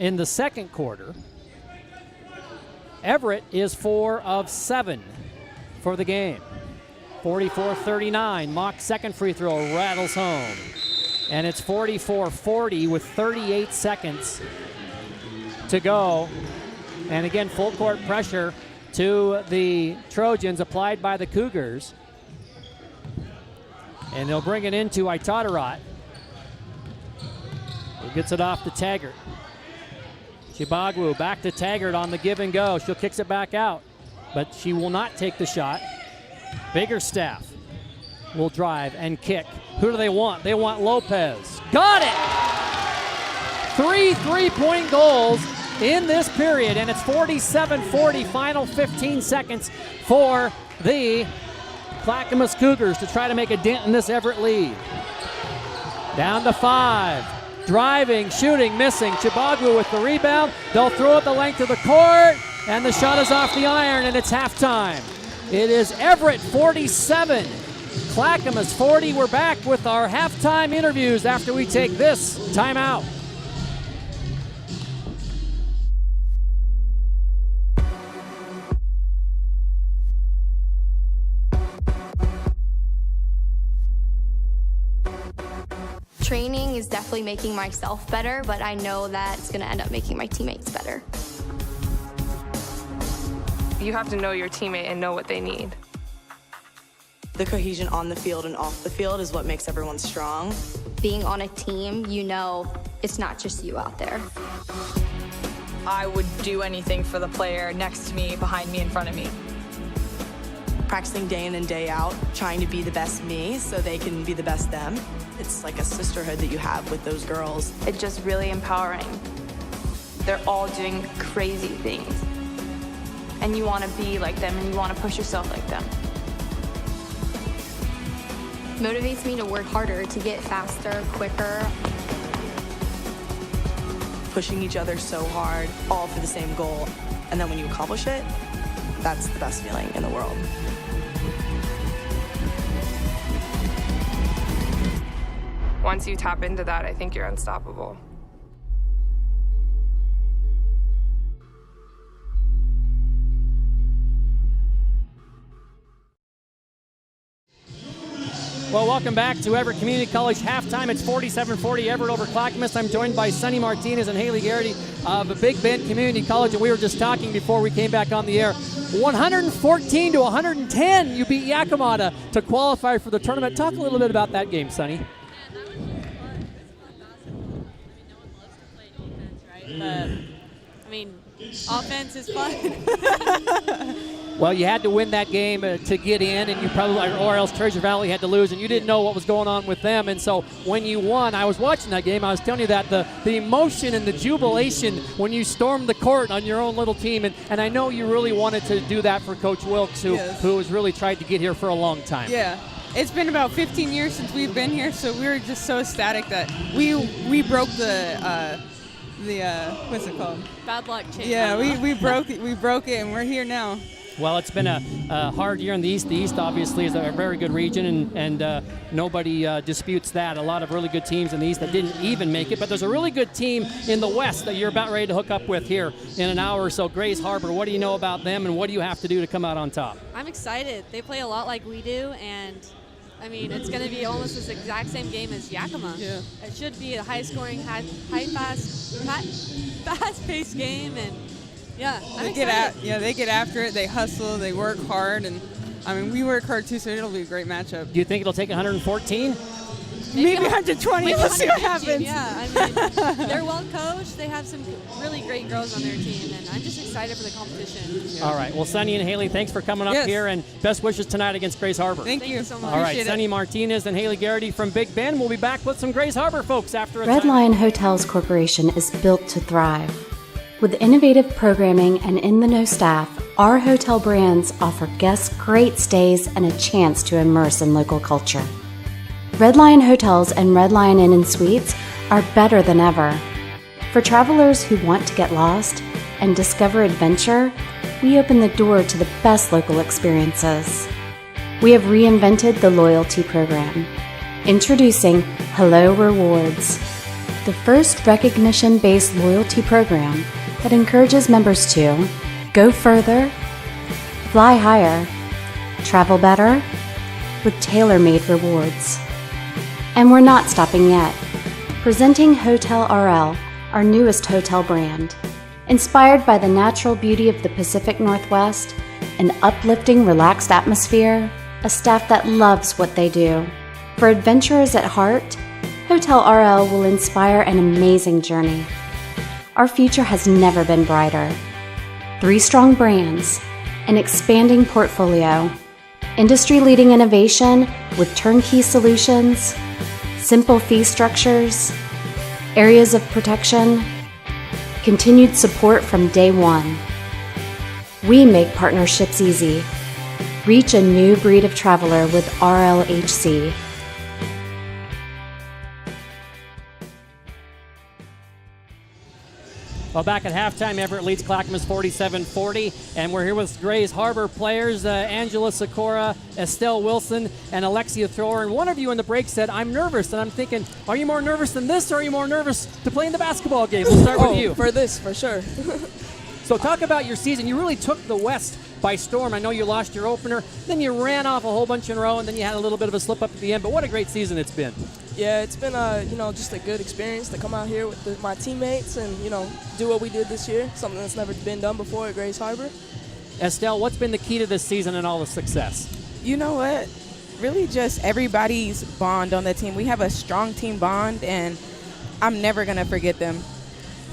in the second quarter. Everett is 4 of 7 for the game. 44-39. Mock's second free throw rattles home. And it's 44-40 with 38 seconds to go. And again, full court pressure to the Trojans applied by the Cougars. And they'll bring it into Itatara, who gets it off to Taggart. Chibagwu back to Taggart on the give and go. She'll kicks it back out, but she will not take the shot. Biggerstaff will drive and kick. Who do they want? They want Lopez. Got it! 3 3-point goals in this period, and it's 47-40, final 15 seconds for the Clackamas Cougars to try to make a dent in this Everett lead. Down to 5. Driving, shooting, missing. Chibagwu with the rebound. They'll throw it the length of the court, and the shot is off the iron, and it's halftime. It is Everett 47, Clackamas 40. We're back with our halftime interviews after we take this timeout. Training is definitely making myself better, but I know that it's going to end up making my teammates better. You have to know your teammate and know what they need. The cohesion on the field and off the field is what makes everyone strong. Being on a team, you know it's not just you out there. I would do anything for the player next to me, behind me, in front of me. Practicing day in and day out, trying to be the best me so they can be the best them. It's like a sisterhood that you have with those girls. It's just really empowering. They're all doing crazy things. And you want to be like them, and you want to push yourself like them. Motivates me to work harder, to get faster, quicker. Pushing each other so hard, all for the same goal. And then when you accomplish it, that's the best feeling in the world. Once you tap into that, I think you're unstoppable. Well, welcome back to Everett Community College halftime. It's 47-40 Everett over Clackamas. I'm joined by Sonny Martinez and Haley Garrity of Big Bend Community College, and we were just talking before we came back on the air. 114-110, you beat Yakima to qualify for the tournament. Talk a little bit about that game, Sonny. But, I mean, offense is fun. Well, you had to win that game to get in, and you probably, or else Treasure Valley had to lose, and you didn't know what was going on with them. And so when you won, I was watching that game. I was telling you that the emotion and the jubilation when you stormed the court on your own little team, and I know you really wanted to do that for Coach Wilkes, who has really tried to get here for a long time. Yeah. It's been about 15 years since we've been here, so we were just so ecstatic that we broke the what's it called? Bad luck chain. Yeah, we broke it, and we're here now. Well, it's been a hard year in the East. The East, obviously, is a very good region, and nobody disputes that. A lot of really good teams in the East that didn't even make it, but there's a really good team in the West that you're about ready to hook up with here in an hour or so. Grays Harbor, what do you know about them, and what do you have to do to come out on top? I'm excited. They play a lot like we do, and I mean, it's going to be almost this exact same game as Yakima. Yeah. It should be a high-scoring, fast-paced game, and yeah, I'm excited. They get after it. They hustle. They work hard, and I mean, we work hard too. So it'll be a great matchup. Do you think it'll take 114? Maybe 120. Maybe Let's see what 115, happens. Yeah, I mean, they're well coached. They have some really great girls on their team, and I'm just excited for the competition. Yeah. All right. Well, Sunny and Haley, thanks for coming up here, and best wishes tonight against Grays Harbor. Thank you so much. All right, Sunny Martinez and Haley Garrity from Big Bend. We'll be back with some Grays Harbor folks after a Red Lion Hotels Corporation is built to thrive. With innovative programming and in-the-know staff, our hotel brands offer guests great stays and a chance to immerse in local culture. Red Lion Hotels and Red Lion Inn and Suites are better than ever. For travelers who want to get lost and discover adventure, we open the door to the best local experiences. We have reinvented the loyalty program. Introducing Hello Rewards, the first recognition-based loyalty program that encourages members to go further, fly higher, travel better, with tailor-made rewards. And we're not stopping yet. Presenting Hotel RL, our newest hotel brand. Inspired by the natural beauty of the Pacific Northwest, an uplifting, relaxed atmosphere, a staff that loves what they do. For adventurers at heart, Hotel RL will inspire an amazing journey. Our future has never been brighter. 3 strong brands, an expanding portfolio, industry-leading innovation with turnkey solutions, simple fee structures, areas of protection, continued support from day one. We make partnerships easy. Reach a new breed of traveler with RLHC. Well, back at halftime, Everett leads Clackamas 47-40, and we're here with Grays Harbor players, Angela Sikora, Estelle Wilson, and Alexia Thrower. And one of you in the break said, I'm nervous, and I'm thinking, are you more nervous than this, or are you more nervous to play in the basketball game? We'll start with you. For this, for sure. So talk about your season. You really took the West by storm. I know you lost your opener, then you ran off a whole bunch in a row, and then you had a little bit of a slip up at the end, but what a great season it's been. Yeah, it's been just a good experience to come out here with my teammates and do what we did this year, something that's never been done before at Grays Harbor. Estelle, what's been the key to this season and all the success? You know what? Really just everybody's bond on the team. We have a strong team bond, and I'm never going to forget them.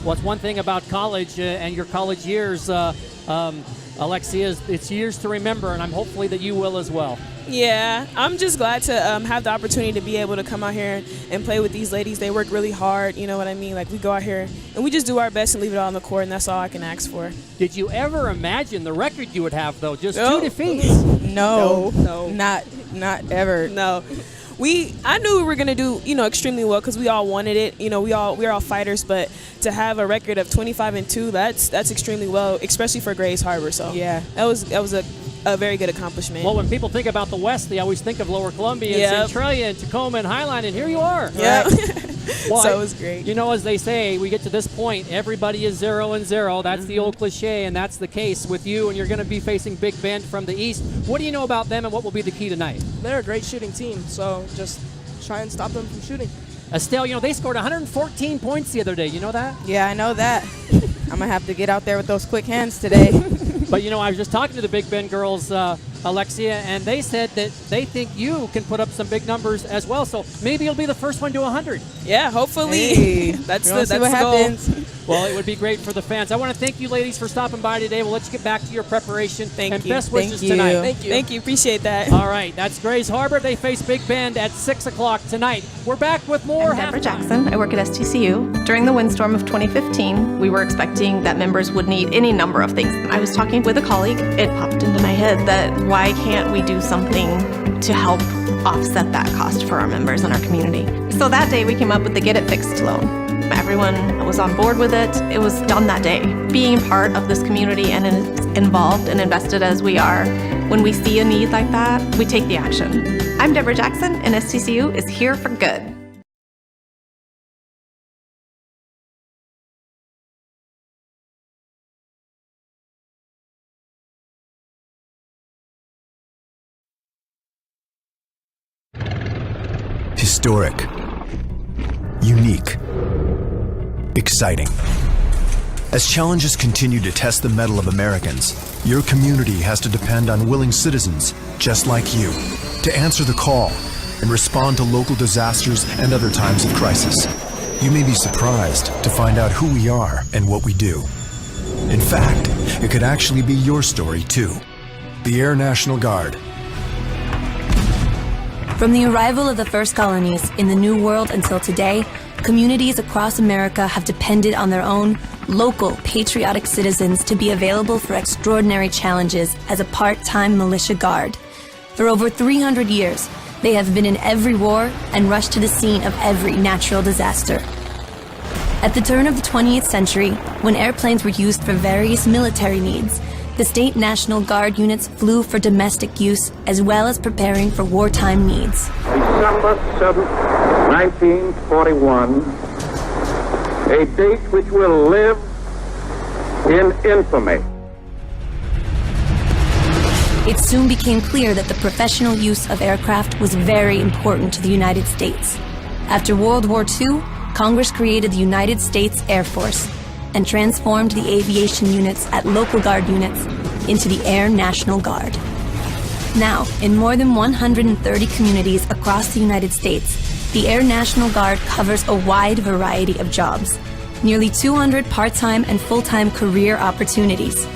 Well, it's one thing about college and your college years, Alexia, it's years to remember, and I'm hopefully that you will as well. Yeah, I'm just glad to have the opportunity to be able to come out here and play with these ladies. They work really hard, you know what I mean? Like, we go out here and we just do our best and leave it all on the court, and that's all I can ask for. Did you ever imagine the record you would have, though? Just 2 defeats? No, not ever. No. I knew we were going to do, extremely well because we all wanted it. We're all fighters, but to have a record of 25-2, that's extremely well, especially for Grays Harbor. So yeah, that was a very good accomplishment. Well, when people think about the West, they always think of Lower Columbia and Centralia and Tacoma and Highline, and here you are. Yeah. Well, so it was great. As they say, we get to this point, everybody is 0-0. That's the old cliche, and that's the case with you, and you're going to be facing Big Bend from the East. What do you know about them, and what will be the key tonight? They're a great shooting team, so just try and stop them from shooting. Estelle, they scored 114 points the other day. You know that? Yeah, I know that. I'm going to have to get out there with those quick hands today. But, I was just talking to the Big Bend girls Alexia, and they said that they think you can put up some big numbers as well. So maybe you'll be the first one to 100. Yeah, hopefully. Hey, that's we'll the see what goal. happens. Well, it would be great for the fans. I want to thank you, ladies, for stopping by today. We'll let you get back to your preparation. Thank and you. best wishes Thank you. tonight. Thank you. Thank you. Appreciate that. All right, that's Grays Harbor. They face Big Bend at 6 o'clock tonight. We're back with more. I'm Deborah Jackson. I work at STCU. During the windstorm of 2015, we were expecting that members would need any number of things. I was talking with a colleague. It popped into my head that why can't we do something to help offset that cost for our members and our community? So that day we came up with the Get It Fixed loan. Everyone was on board with it. It was done that day. Being part of this community and involved and invested as we are, when we see a need like that, we take the action. I'm Deborah Jackson, and STCU is here for good. Historic, unique, exciting. As challenges continue to test the mettle of Americans, your community has to depend on willing citizens just like you to answer the call and respond to local disasters and other times of crisis. You may be surprised to find out who we are and what we do. In fact, it could actually be your story too. The Air National Guard. From the arrival of the first colonies in the New World until today, communities across America have depended on their own local patriotic citizens to be available for extraordinary challenges as a part-time militia guard. For over 300 years, they have been in every war and rushed to the scene of every natural disaster. At the turn of the 20th century, when airplanes were used for various military needs, the state National Guard units flew for domestic use as well as preparing for wartime needs. December 7th, 1941, a date which will live in infamy. It soon became clear that the professional use of aircraft was very important to the United States. After World War II, Congress created the United States Air Force and transformed the aviation units at local guard units into the Air National Guard. Now, in more than 130 communities across the United States, the Air National Guard covers a wide variety of jobs, nearly 200 part-time and full-time career opportunities.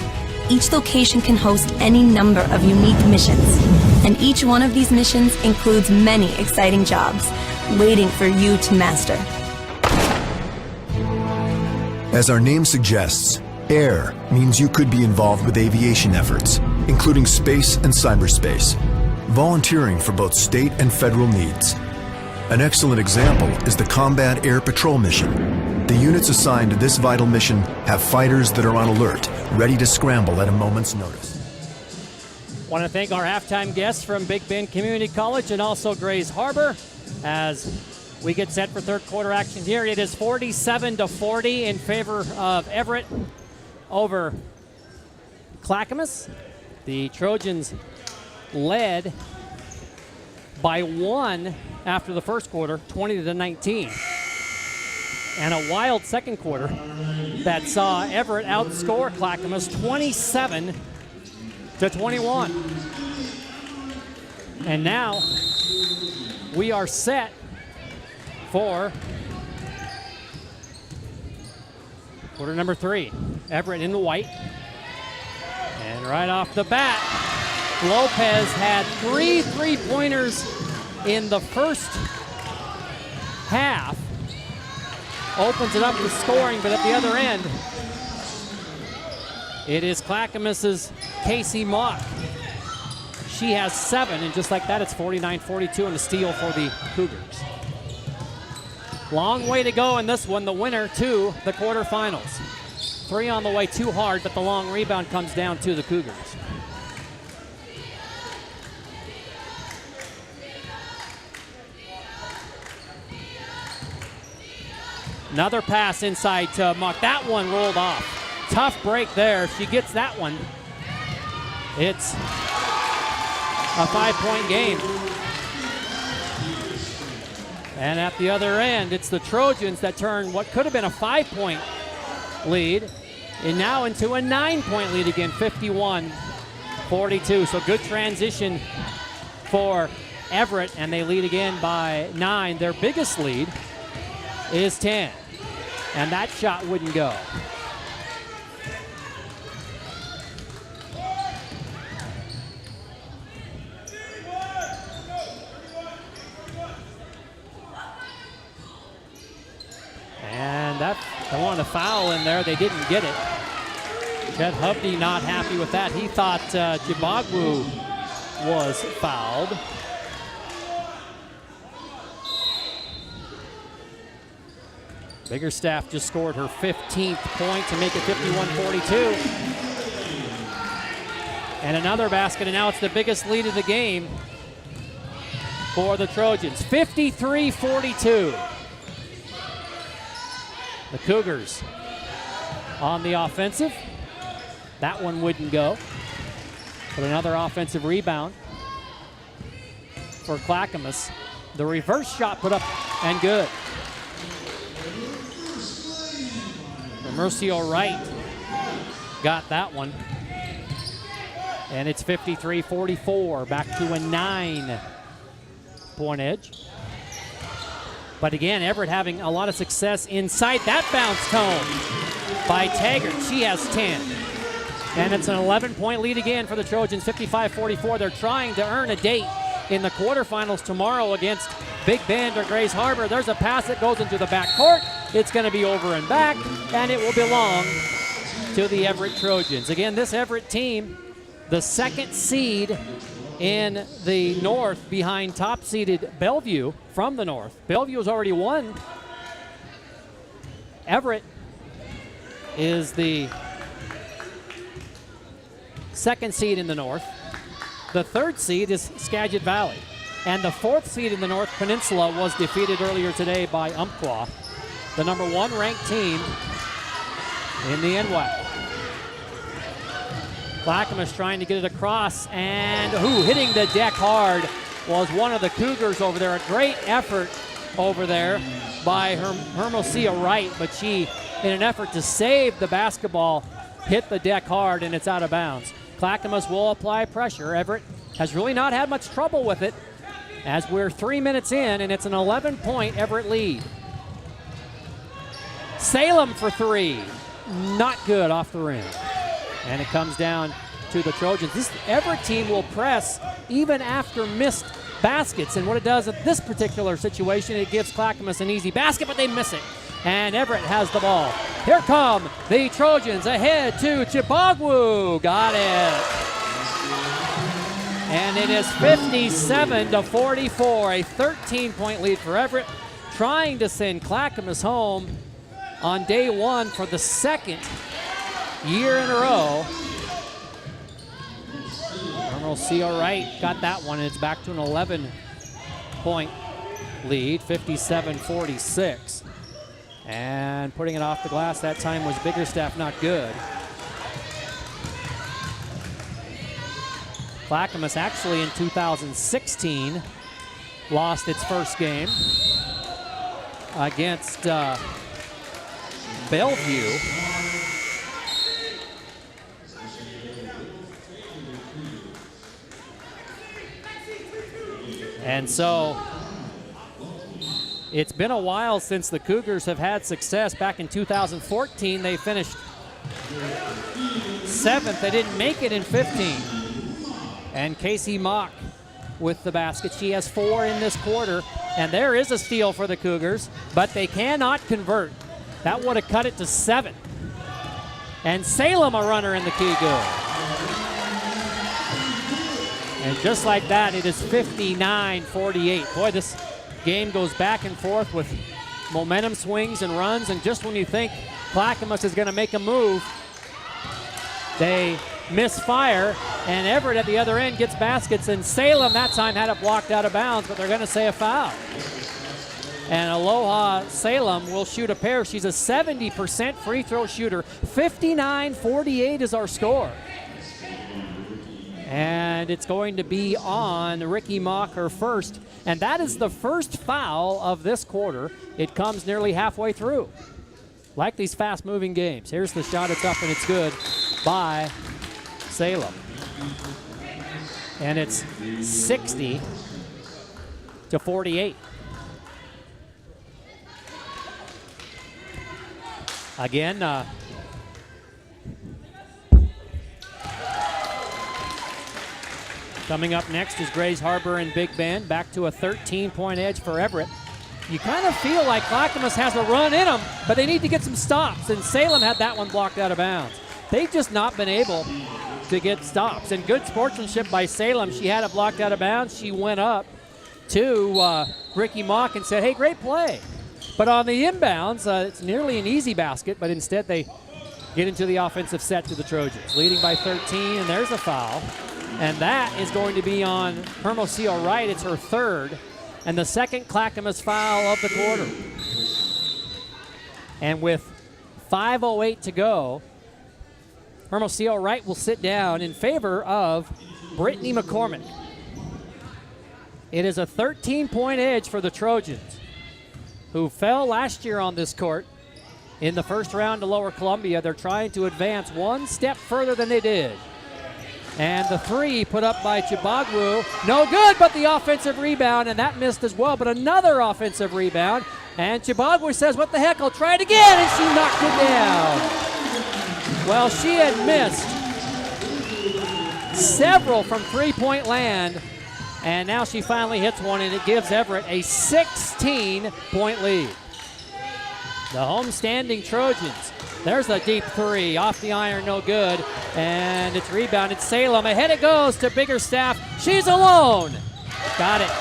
Each location can host any number of unique missions, and each one of these missions includes many exciting jobs waiting for you to master. As our name suggests, air means you could be involved with aviation efforts, including space and cyberspace, volunteering for both state and federal needs. An excellent example is the Combat Air Patrol mission. The units assigned to this vital mission have fighters that are on alert, ready to scramble at a moment's notice. Want to thank our halftime guests from Big Bend Community College and also Grays Harbor as we get set for third quarter action here. It is 47-40 in favor of Everett over Clackamas. The Trojans led by 1 after the first quarter, 20-19. And a wild second quarter that saw Everett outscore Clackamas 27-21. And now we are set for quarter number 3. Everett in the white. And right off the bat, Lopez had 3 3-pointers in the first half. Opens it up with scoring, but at the other end, it is Clackamas's Casey Mock. She has 7, and just like that, it's 49-42 and a steal for the Cougars. Long way to go in this one, the winner to the quarterfinals. 3 on the way, too hard, but the long rebound comes down to the Cougars. Another pass inside to Mock. That one rolled off. Tough break there. She gets that one. It's a 5-point game. And at the other end, it's the Trojans that turn what could have been a 5-point lead and now into a 9-point lead again, 51-41. 42. So good transition for Everett, and they lead again by 9. Their biggest lead is 10, and that shot wouldn't go. And that, I wanted a foul in there. They didn't get it. Chet Hovde not happy with that. He thought Chibagwu was fouled. Biggerstaff just scored her 15th point to make it 51-42. And another basket, and now it's the biggest lead of the game for the Trojans. 53-42. The Cougars on the offensive. That one wouldn't go. But another offensive rebound for Clackamas. The reverse shot put up and good. Mercio Wright got that one. And it's 53-44, back to a 9-point edge. But again, Everett having a lot of success inside that bounce tone by Taggart. She has 10. And it's an 11-point lead again for the Trojans, 55-44. They're trying to earn a date in the quarterfinals tomorrow against Big Bend or Grays Harbor. There's a pass that goes into the backcourt. It's going to be over and back, and it will belong to the Everett Trojans. Again, this Everett team, the second seed in the North behind top-seeded Bellevue from the North. Bellevue has already won. Everett is the second seed in the North. The third seed is Skagit Valley. And the fourth seed in the North Peninsula was defeated earlier today by Umpqua, the number 1 ranked team in the NWAC. Clackamas trying to get it across, and hitting the deck hard was one of the Cougars over there. A great effort over there by Hermosia Wright, but she, in an effort to save the basketball, hit the deck hard, and it's out of bounds. Clackamas will apply pressure. Everett has really not had much trouble with it as we're 3 minutes in, and it's an 11-point Everett lead. Salem for 3. Not good off the rim. And it comes down to the Trojans. This Everett team will press even after missed baskets. And what it does in this particular situation, it gives Clackamas an easy basket, but they miss it. And Everett has the ball. Here come the Trojans ahead to Chibagwu. Got it. And it is 57-44, a 13-point lead for Everett, trying to send Clackamas home on day 1 for the second year in a row. Hermosia Wright got that one, and it's back to an 11-point lead, 57-46. And putting it off the glass that time was Biggerstaff, not good. Clackamas actually in 2016 lost its first game against Bellevue. And so it's been a while since the Cougars have had success. Back in 2014, they finished 7th. They didn't make it in 15. And Casey Mock with the basket. She has 4 in this quarter. And there is a steal for the Cougars, but they cannot convert. That would have cut it to 7. And Salem a runner in the key good. And just like that, it is 59-48. Boy, this game goes back and forth with momentum swings and runs. And just when you think Clackamas is going to make a move, they misfire, and Everett at the other end gets baskets, and Salem that time had it blocked out of bounds, but they're going to say a foul. And Aloha Salem will shoot a pair. She's a 70% free throw shooter. 59-48 is our score. And it's going to be on Ricky Mock, her first. And that is the first foul of this quarter. It comes nearly halfway through. Like these fast-moving games. Here's the shot. It's up, and it's good by Salem. And it's 60-48. Again, coming up next is Grays Harbor and Big Bend. Back to a 13-point edge for Everett. You kind of feel like Clackamas has a run in them, but they need to get some stops, and Salem had that one blocked out of bounds. They've just not been able to get stops, and good sportsmanship by Salem. She had it blocked out of bounds. She went up to Ricky Mock and said, hey, great play. But on the inbounds, it's nearly an easy basket, but instead they get into the offensive set to the Trojans. Leading by 13, and there's a foul. And that is going to be on Hermosillo Wright. It's her third, and the second Clackamas foul of the quarter. And with 5:08 to go, Hermosillo Wright will sit down in favor of Brittany McCormick. It is a 13-point edge for the Trojans, who fell last year on this court in the first round to Lower Columbia. They're trying to advance one step further than they did. And the three put up by Chibagwu, no good, but the offensive rebound, and that missed as well, but another offensive rebound. And Chibagwu says, what the heck, I'll try it again, and she knocked it down. Well, she had missed several from three-point land, and now she finally hits one, and it gives Everett a 16-point lead. The homestanding Trojans. There's a deep three, off the iron, no good, and it's rebounded. Salem, ahead it goes to Biggerstaff. She's alone. Got it.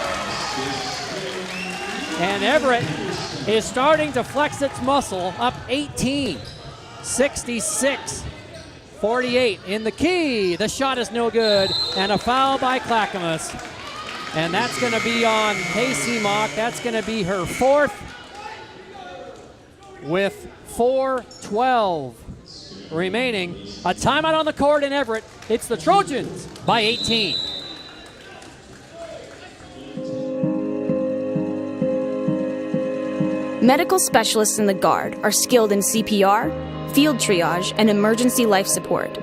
And Everett is starting to flex its muscle, up 18, 66-48 in the key. The shot is no good, and a foul by Clackamas. And that's going to be on Casey Mock. That's going to be her fourth, with 4:12 remaining. A timeout on the court in Everett. It's the Trojans by 18. Medical specialists in the Guard are skilled in CPR, field triage, and emergency life support.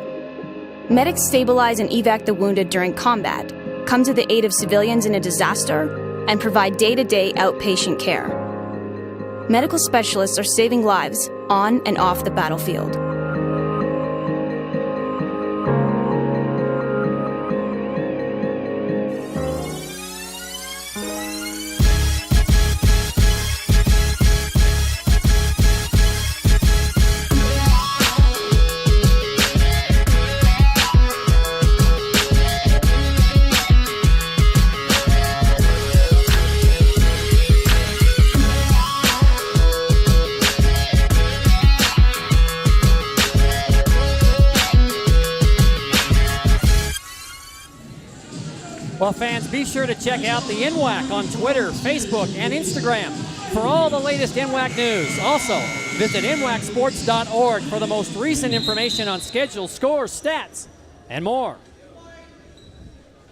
Medics stabilize and evac the wounded during combat, come to the aid of civilians in a disaster, and provide day-to-day outpatient care. Medical specialists are saving lives on and off the battlefield. Well, fans, be sure to check out the NWAC on Twitter, Facebook, and Instagram for all the latest NWAC news. Also, visit nwacsports.org for the most recent information on schedules, scores, stats, and more.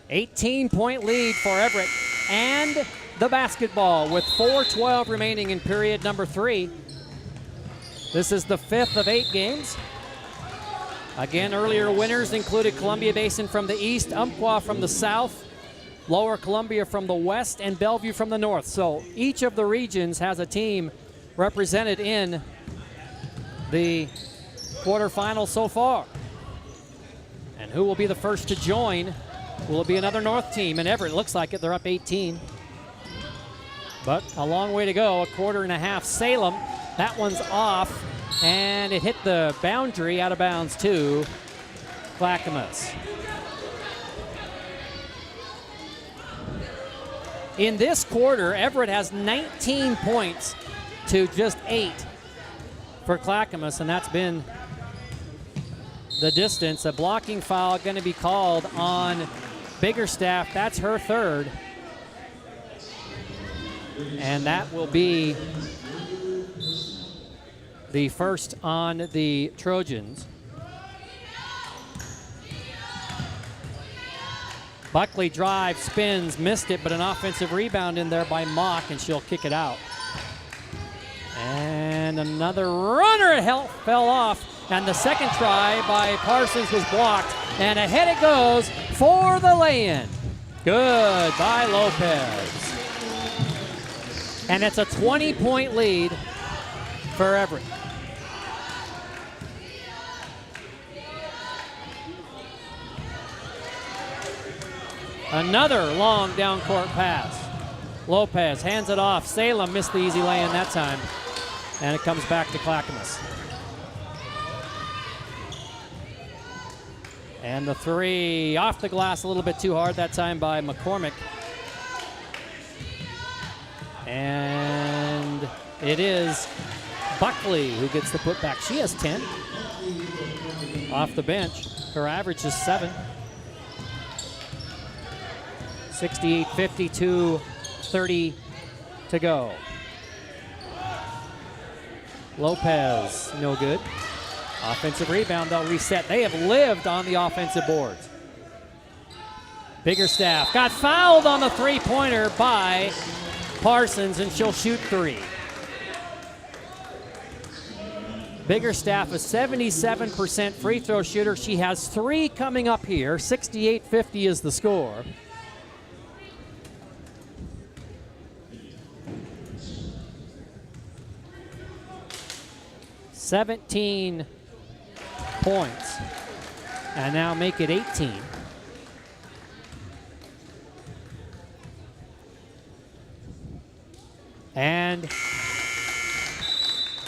18-point lead for Everett and the basketball with 4:12 remaining in period number 3. This is the 5th of 8 games. Again, earlier winners included Columbia Basin from the east, Umpqua from the south, Lower Columbia from the west, and Bellevue from the north. So each of the regions has a team represented in the quarterfinals so far. And who will be the first to join? Will it be another north team? And Everett, looks like it. They're up 18. But a long way to go, a quarter and a half. Salem, that one's off, and it hit the boundary, out of bounds to Clackamas. In this quarter, Everett has 19 points to just 8 for Clackamas, and that's been the distance. A blocking foul going to be called on Biggerstaff. That's her third. And that will be the first on the Trojans. Buckley drives, spins, missed it, but an offensive rebound in there by Mock, and she'll kick it out. And another runner fell off, and the second try by Parsons was blocked. And ahead it goes, for the lay-in. Good by Lopez. And it's a 20-point lead for Everett. Another long down court pass. Lopez hands it off. Salem missed the easy lay-in that time. And it comes back to Clackamas. And the three off the glass a little bit too hard that time by McCormick. And it is Buckley who gets the putback. She has 10 off the bench. Her average is 7. 68-52, 30 to go. Lopez, no good. Offensive rebound, they'll reset. They have lived on the offensive boards. Biggerstaff got fouled on the three-pointer by Parsons, and she'll shoot 3. Biggerstaff, a 77% free throw shooter. She has 3 coming up here. 68-50 is the score. $17 points, and now make it 18. And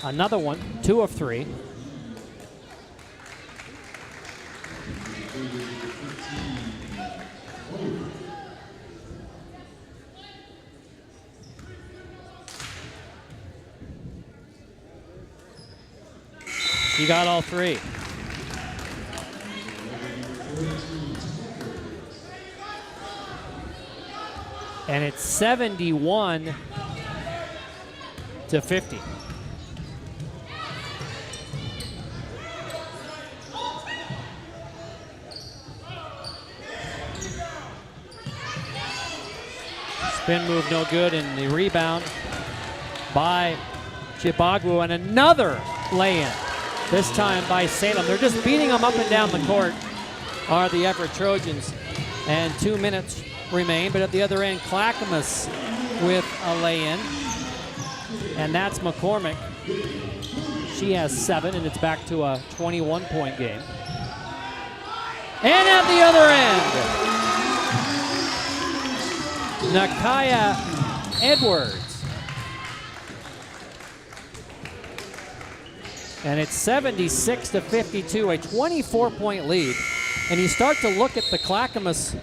another one, 2 of 3. She got all 3. And it's 71-50. Spin move no good, and the rebound by Chibagwu, and another lay-in. This time by Salem. They're just beating them up and down the court, are the Everett Trojans. And 2 minutes remain, but at the other end, Clackamas with a lay-in. And that's McCormick. She has 7, and it's back to a 21-point game. And at the other end, Nakaya Edwards. And it's 76-52, a 24-point lead. And you start to look at the Clackamas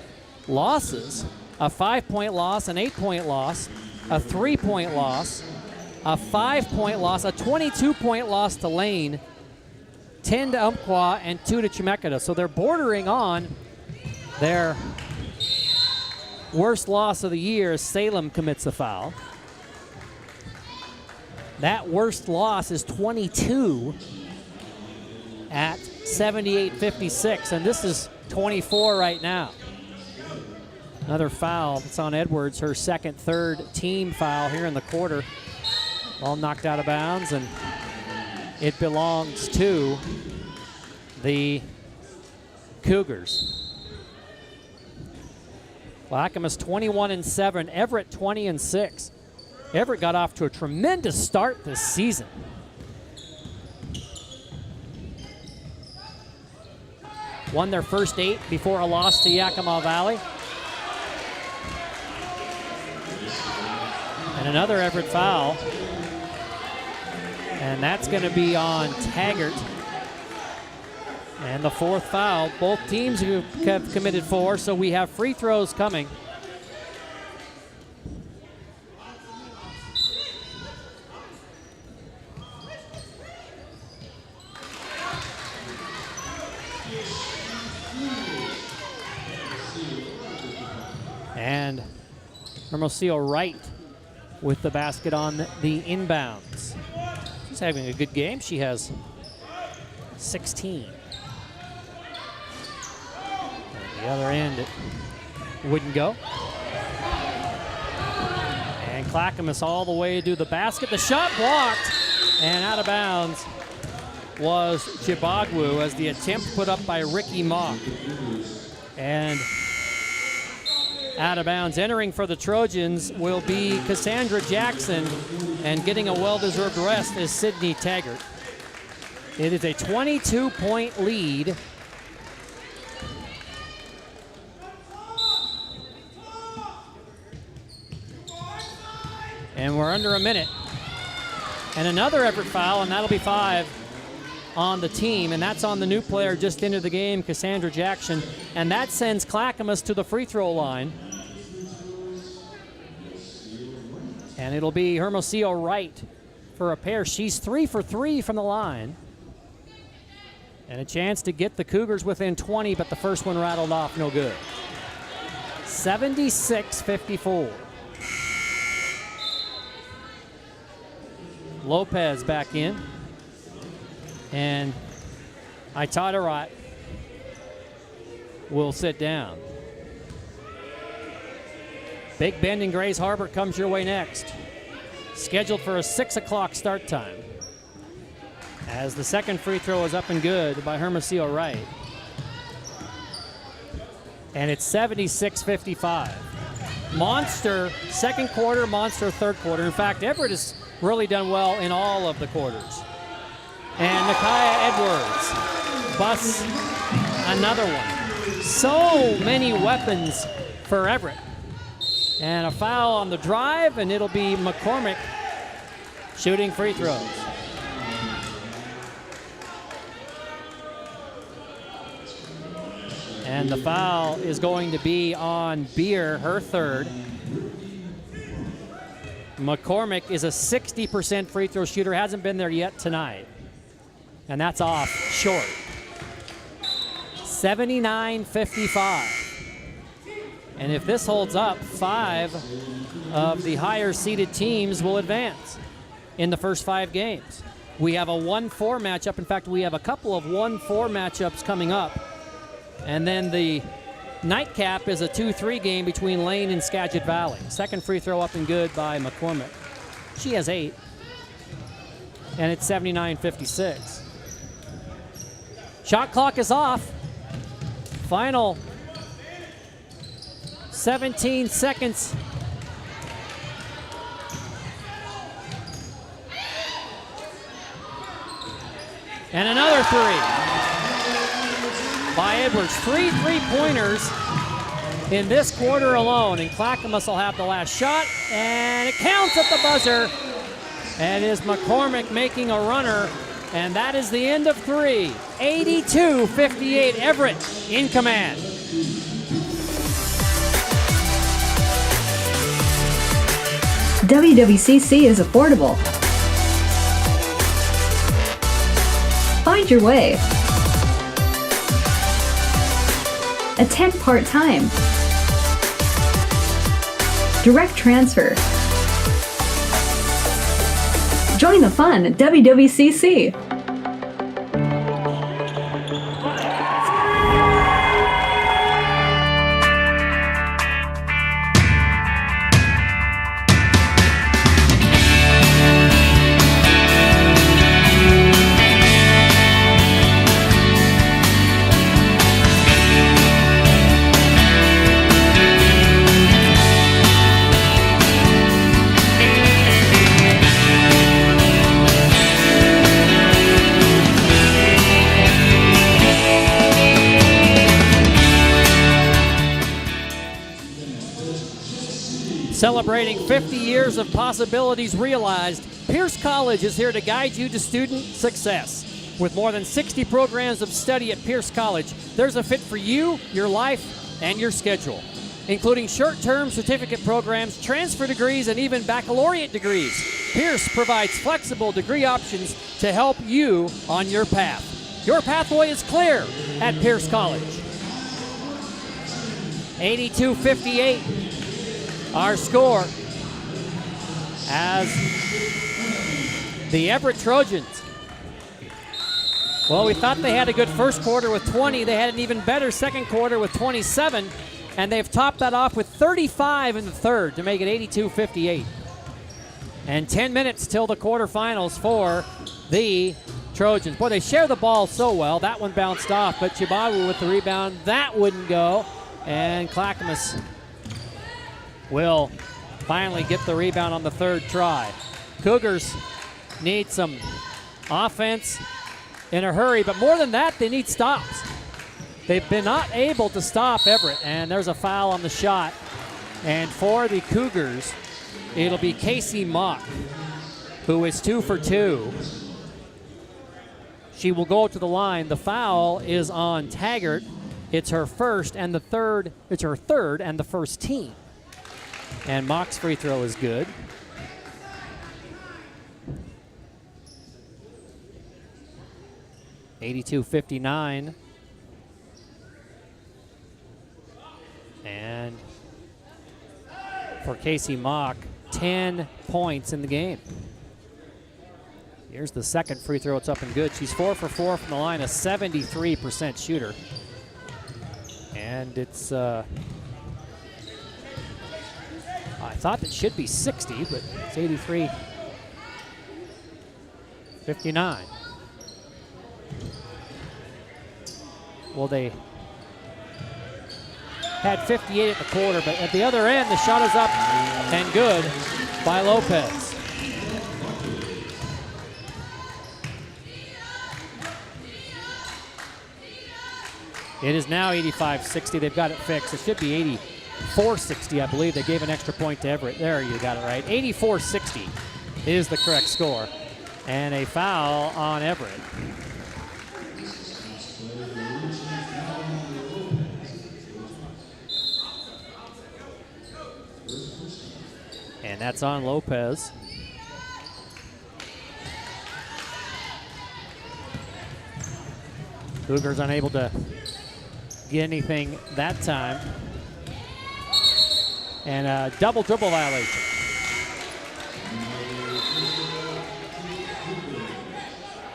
losses, a 5-point loss, an 8-point loss, a 3-point loss, a 5-point loss, a 22-point loss to Lane, 10 to Umpqua, and 2 to Chemeketa. So they're bordering on their worst loss of the year as Salem commits a foul. That worst loss is 22 at 78-56, and this is 24 right now. Another foul. It's on Edwards, her second, third team foul here in the quarter. Ball knocked out of bounds, and it belongs to the Cougars. Clackamas 21-7, Everett 20-6. Everett got off to a tremendous start this season. Won their first 8 before a loss to Yakima Valley. And another Everett foul. And that's going to be on Taggart. And the 4th foul. Both teams have committed 4, so we have free throws coming. And Hermosillo Wright with the basket on the inbounds. She's having a good game. She has 16. At the other end, it wouldn't go. And Clackamas all the way to the basket. The shot blocked and out of bounds was Chibagwu as the attempt put up by Ricky Mock. And out of bounds. Entering for the Trojans will be Cassandra Jackson, and getting a well-deserved rest is Sydney Taggart. It is a 22-point lead. And we're under a minute. And another Everett foul, and that'll be 5 on the team, and that's on the new player just into the game, Cassandra Jackson, and that sends Clackamas to the free throw line. And it'll be Hermosillo Wright for a pair. She's 3 for 3 from the line. And a chance to get the Cougars within 20, but the first one rattled off, no good. 76-54. Lopez back in. And Itadarat will sit down. Big Bend and Grays Harbor comes your way next. Scheduled for a 6 o'clock start time. As the second free throw is up and good by Hermosillo Wright. And it's 76-55. Monster second quarter, monster third quarter. In fact, Everett has really done well in all of the quarters. And Nakaya Edwards busts another one. So many weapons for Everett. And a foul on the drive, and it'll be McCormick shooting free throws. And the foul is going to be on Beer, her third. McCormick is a 60% free throw shooter, hasn't been there yet tonight. And that's off short. 79-55. And if this holds up, 5 of the higher seeded teams will advance in the first 5 games. We have a 1-4 matchup. In fact, we have a couple of 1-4 matchups coming up. And then the nightcap is a 2-3 game between Lane and Skagit Valley. Second free throw up and good by McCormick. She has 8. And it's 79-56. Shot clock is off. Final 17 seconds. And another 3 by Edwards. 3 3-pointers in this quarter alone, and Clackamas will have the last shot, and it counts at the buzzer. And is McCormick making a runner, and that is the end of 3. 82-58, Everett in command. WWCC is affordable. Find your way. Attend part-time. Direct transfer. Join the fun at WWCC. Celebrating 50 years of possibilities realized, Pierce College is here to guide you to student success. With more than 60 programs of study at Pierce College, there's a fit for you, your life, and your schedule, including short-term certificate programs, transfer degrees, and even baccalaureate degrees. Pierce provides flexible degree options to help you on your path. Your pathway is clear at Pierce College. 82-58. Our score as the Everett Trojans. Well, we thought they had a good first quarter with 20. They had an even better second quarter with 27, and they've topped that off with 35 in the third to make it 82-58. And 10 minutes till the quarterfinals for the Trojans. Boy, they share the ball so well. That one bounced off, but Chibagwu with the rebound. That wouldn't go. And Clackamas will finally get the rebound on the third try. Cougars need some offense in a hurry, but more than that, they need stops. They've been not able to stop Everett, and there's a foul on the shot. And for the Cougars, it'll be Casey Mock, who is 2 for 2. She will go to the line. The foul is on Taggart. It's her first and the third. It's her third and the first team. And Mock's free throw is good. (82-59). And for Casey Mock, 10 points in the game. Here's the second free throw. It's up and good. She's 4 for 4 from the line, a 73% shooter. And it's, I thought it should be 60, but it's 83-59. Well, they had 58 at the quarter, but at the other end, the shot is up and good by Lopez. It is now 85-60. They've got it fixed. It should be 84-60, I believe. They gave an extra point to Everett. There, you got it right. 84-60 is the correct score. And a foul on Everett. And that's on Lopez. Cougars unable to get anything that time. And a double dribble violation.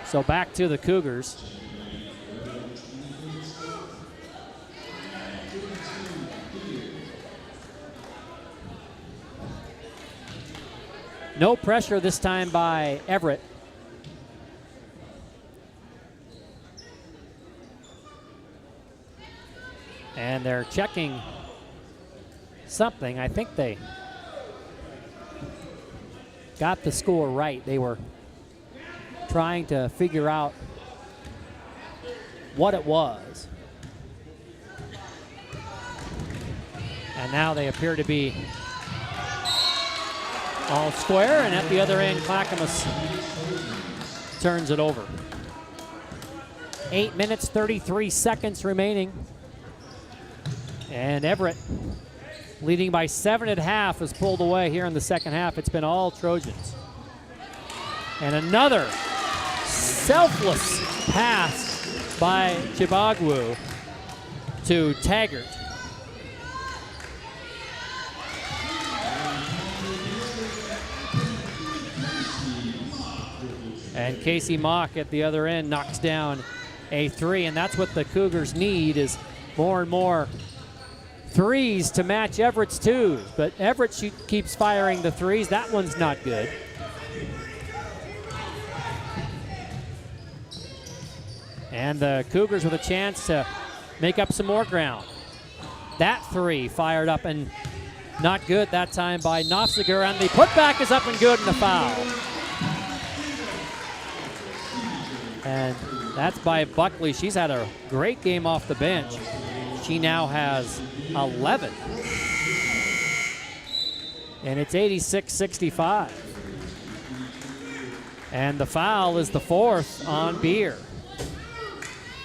So back to the Cougars. No pressure this time by Everett. And they're checking something. I think they got the score right. They were trying to figure out what it was. And now they appear to be all square, and at the other end, Clackamas turns it over. 8 minutes, 33 seconds remaining. And Everett, leading by 7 at half, has pulled away here in the second half. It's been all Trojans. And another selfless pass by Chibagwu to Taggart. And Casey Mock at the other end knocks down a three, and that's what the Cougars need, is more and more threes to match Everett's twos. But Everett keeps firing the threes. That one's not good. And the Cougars with a chance to make up some more ground. That three fired up and not good that time by Nofziger, and the putback is up and good and a foul. And that's by Buckley. She's had a great game off the bench. She now has 11. And it's 86-65. And the foul is the fourth on Beer.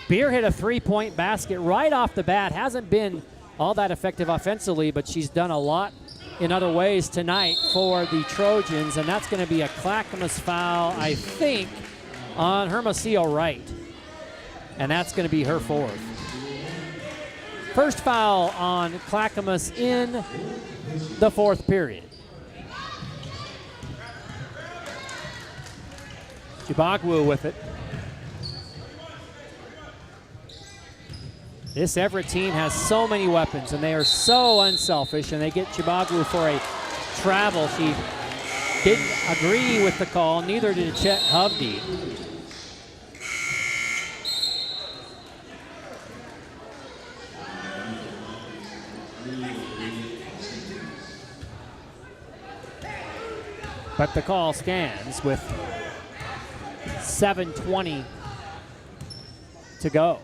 Beer hit a three-point basket right off the bat. Hasn't been all that effective offensively, but she's done a lot in other ways tonight for the Trojans. And that's going to be a Clackamas foul, I think, on Hermosillo Wright. And that's going to be her fourth. First foul on Clackamas in the fourth period. Chibagwu with it. This Everett team has so many weapons, and they are so unselfish, and they get Chibagwu for a travel. She didn't agree with the call, neither did Chet Hovde. But the call stands with 7:20 to go.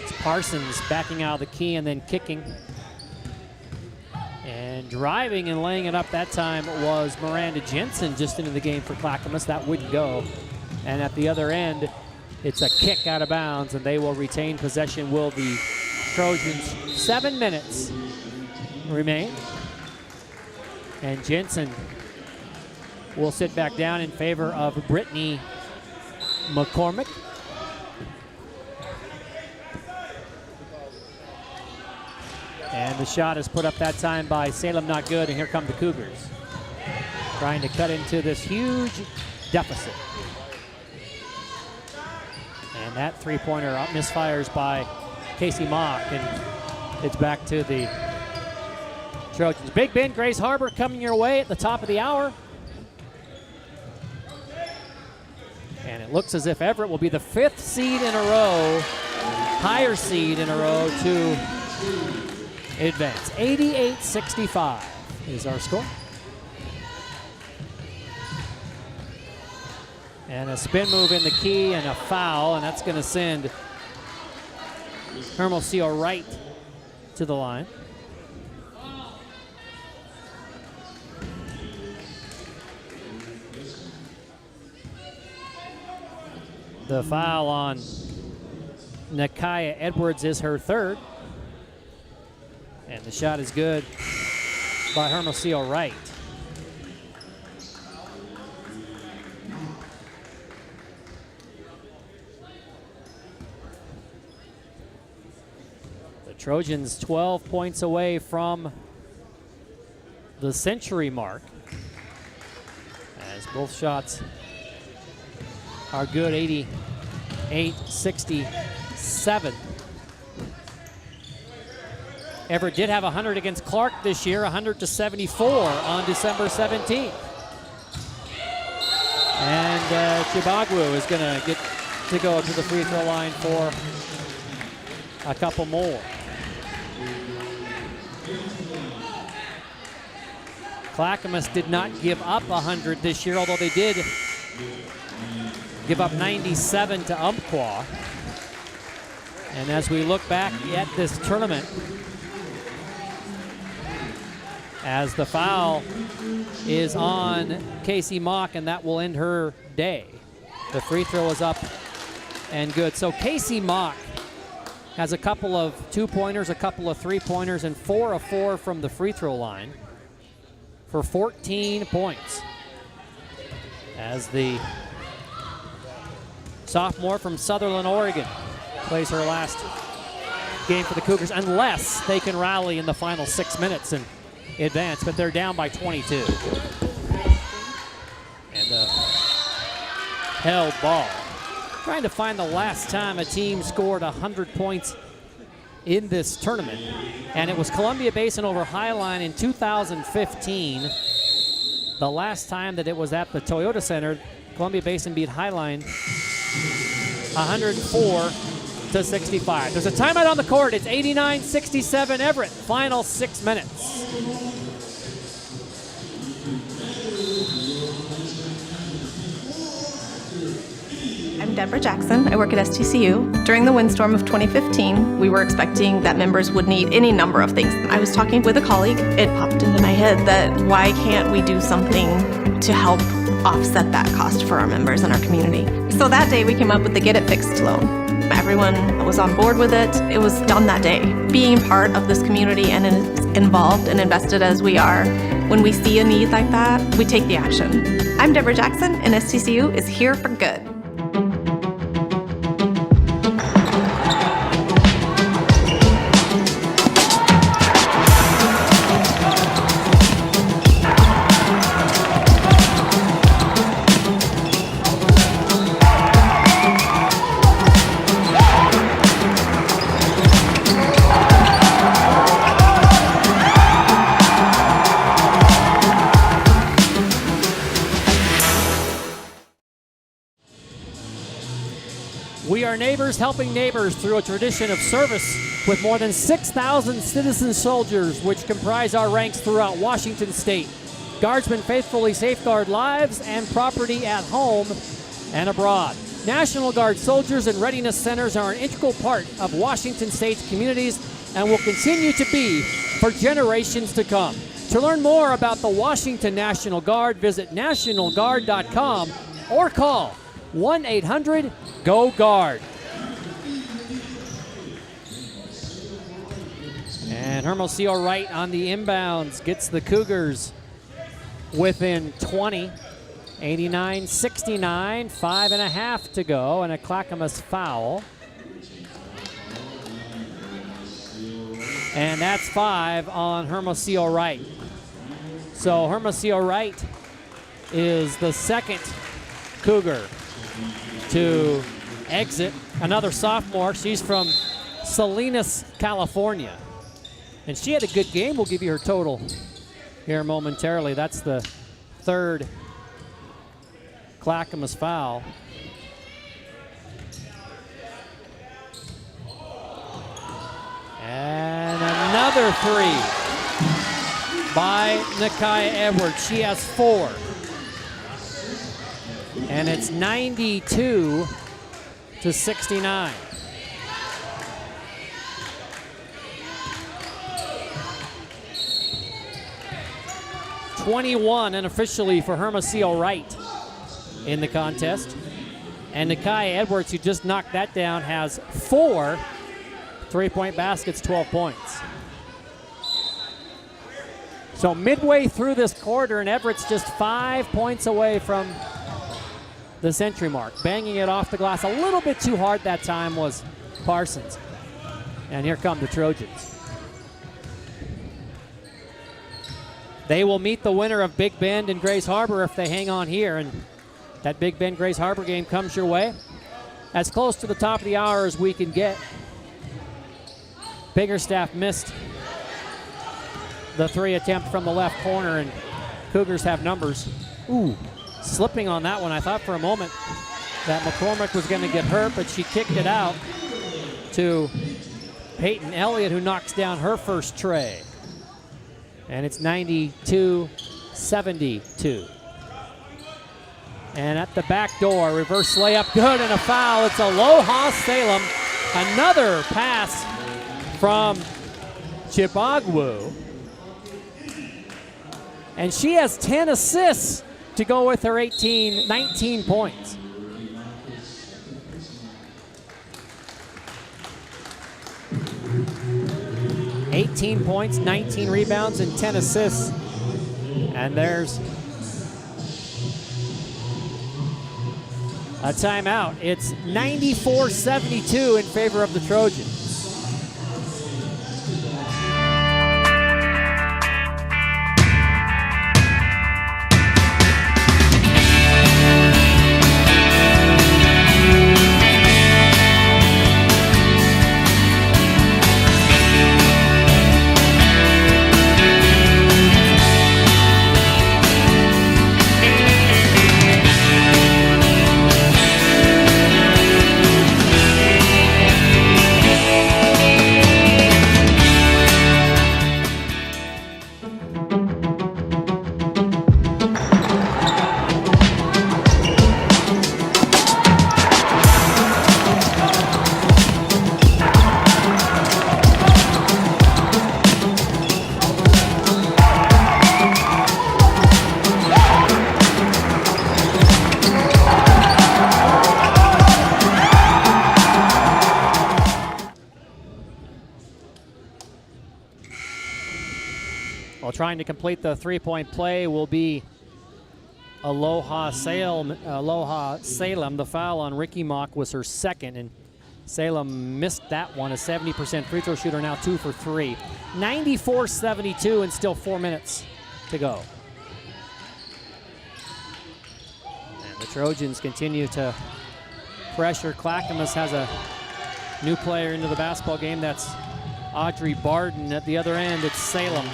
It's Parsons backing out of the key and then kicking. And driving and laying it up that time was Miranda Jensen just into the game for Clackamas. That wouldn't go. And at the other end, it's a kick out of bounds, and they will retain possession. Will the Trojans? 7 minutes remain. And Jensen will sit back down in favor of Brittany McCormick. And the shot is put up that time by Salem, not good, and here come the Cougars. Trying to cut into this huge deficit. And that three-pointer misfires by Casey Mock, and it's back to the Trojans. Big Bend, Grays Harbor coming your way at the top of the hour. And it looks as if Everett will be the 5th seed in a row, higher seed in a row to advance. 88-65 is our score. And a spin move in the key and a foul, and that's going to send Hermosillo Wright to the line. The foul on Nakaya Edwards is her 3rd. And the shot is good by Hermosillo Wright. The Trojans 12 points away from the century mark, as both shots are good. 88-67. Everett did have 100 against Clark this year, 100-74 on December 17th. And Chibagwu is going to get to go to the free throw line for a couple more. Clackamas did not give up 100 this year, although they did give up 97 to Umpqua. And as we look back at this tournament, as the foul is on Casey Mock, and that will end her day. The free throw is up and good. So Casey Mock has a couple of 2-pointers, a couple of 3-pointers, and 4 of 4 from the free throw line for 14 points. As the sophomore from Sutherland, Oregon, plays her last game for the Cougars, unless they can rally in the final 6 minutes and advance, but they're down by 22. And a held ball. Trying to find the last time a team scored 100 points in this tournament, and it was Columbia Basin over Highline in 2015. The last time that it was at the Toyota Center, Columbia Basin beat Highline 104-65. There's a timeout on the court. It's 89-67 Everett. Final 6 minutes. I'm Deborah Jackson. I work at STCU. During the windstorm of 2015, we were expecting that members would need any number of things. I was talking with a colleague. It popped into my head that why can't we do something to help offset that cost for our members and our community? So that day we came up with the Get It Fixed loan. Everyone was on board with it. It was done that day. Being part of this community and involved and invested as we are, when we see a need like that, we take the action. I'm Deborah Jackson, and STCU is here for good. We are neighbors helping neighbors through a tradition of service With more than 6,000 citizen soldiers, which comprise our ranks throughout Washington State, Guardsmen faithfully safeguard lives and property at home and abroad. National Guard soldiers and readiness centers are an integral part of Washington State's communities and will continue to be for generations to come. To learn more about the Washington National Guard, visit nationalguard.com or call 1-800-GO-GUARD. And Hermosillo Wright on the inbounds gets the Cougars within 20. 89-69, 5.5 to go, and a Clackamas foul. And that's 5 on Hermosillo Wright. So Hermosillo Wright is the second Cougar to exit. Another sophomore. She's from Salinas, California. And she had a good game. We'll give you her total here momentarily. That's the third Clackamas foul. And another 3 by Nakia Edwards. She has 4. And it's 92-69. #21 unofficially for Hermosillo Wright in the contest. And Nakia Edwards, who just knocked that down, has 4 3-point baskets, 12 points. So midway through this quarter, and Everett's just 5 points away from the century mark. Banging it off the glass a little bit too hard that time was Parsons. And here come the Trojans. They will meet the winner of Big Bend and Grays Harbor if they hang on here. And that Big Bend Grays Harbor game comes your way. As close to the top of the hour as we can get. Biggerstaff missed the 3 attempt from the left corner, and Cougars have numbers. Ooh, slipping on that one. I thought for a moment that McCormick was going to get hurt, but she kicked it out to Peyton Elliott, who knocks down her first tray. And it's 92-72. And at the back door, reverse layup, good, and a foul. It's Aloha Salem. Another pass from Chibagwu. And she has 10 assists to go with her 19 points. $18 points, 19 rebounds, and 10 assists. And there's a timeout. It's 94-72 in favor of the Trojans. Trying to complete the three-point play will be Aloha Salem. The foul on Ricky Mock was her second, and Salem missed that one. A 70% free throw shooter, now 2 for 3. 94-72 and still 4 minutes to go. And the Trojans continue to pressure. Clackamas has a new player into the basketball game. That's Audrey Barden. At the other end, it's Salem,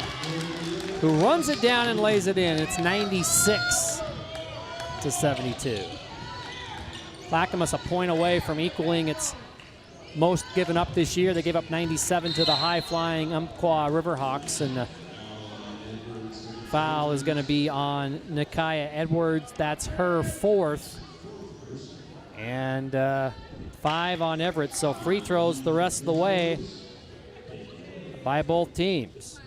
who runs it down and lays it in. It's 96-72. Clackamas a point away from equaling its most given up this year. They gave up 97 to the high-flying Umpqua Riverhawks, and the foul is going to be on Nikaya Edwards. That's her 4th. And 5 on Everett, so free throws the rest of the way by both teams.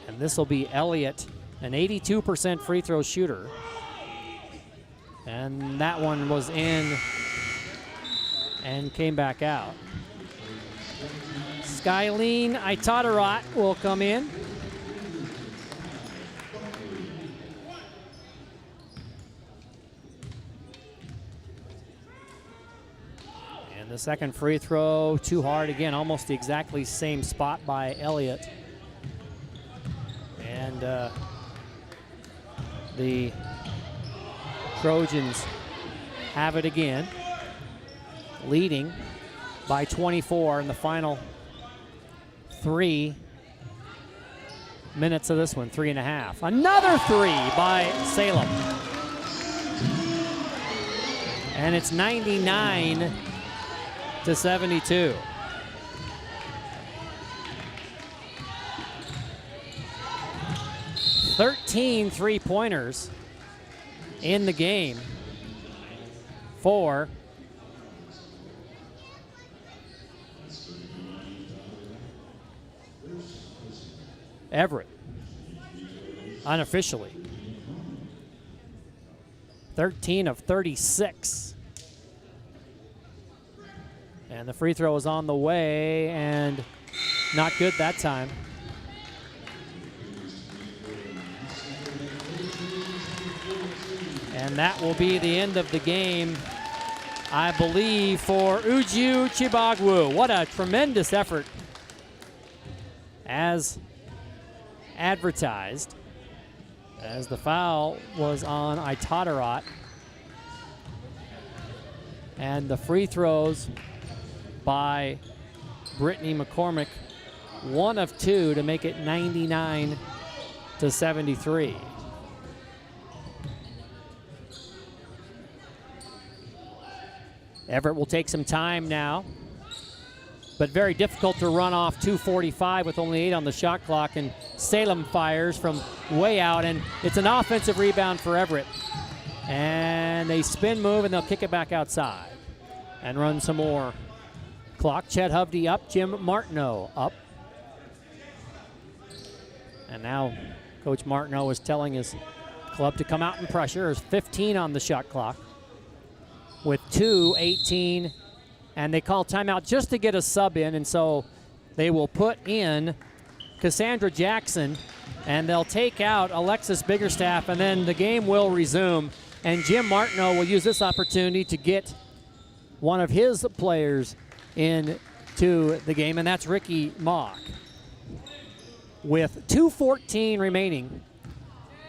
And this will be Elliott, an 82% free throw shooter. And that one was in and came back out. Skyline Itatarat will come in. And the second free throw, too hard again, almost the exactly same spot by Elliott. And the Trojans have it again, leading by 24 in the final 3 minutes of this one, 3.5. Another 3 by Salem. And it's 99 to 72. Thirteen three-pointers in the game for Everett, unofficially. 13 of 36. And the free throw is on the way and not good that time. And that will be the end of the game, I believe, for Uju Chibagwu. What a tremendous effort, as advertised, as the foul was on Itatarat. And the free throws by Brittany McCormick, 1 of 2 to make it 99 to 73. Everett will take some time now, but very difficult to run off 2:45 with only 8 on the shot clock, and Salem fires from way out, and it's an offensive rebound for Everett. And they spin move, and they'll kick it back outside and run some more clock. Chet Hovde up, Jim Martineau up. And now Coach Martineau is telling his club to come out and pressure. There's 15 on the shot clock with 2:18, and they call timeout just to get a sub in, and so they will put in Cassandra Jackson, and they'll take out Alexis Biggerstaff, and then the game will resume. And Jim Martineau will use this opportunity to get one of his players into the game, and that's Ricky Mock. With 2:14 remaining,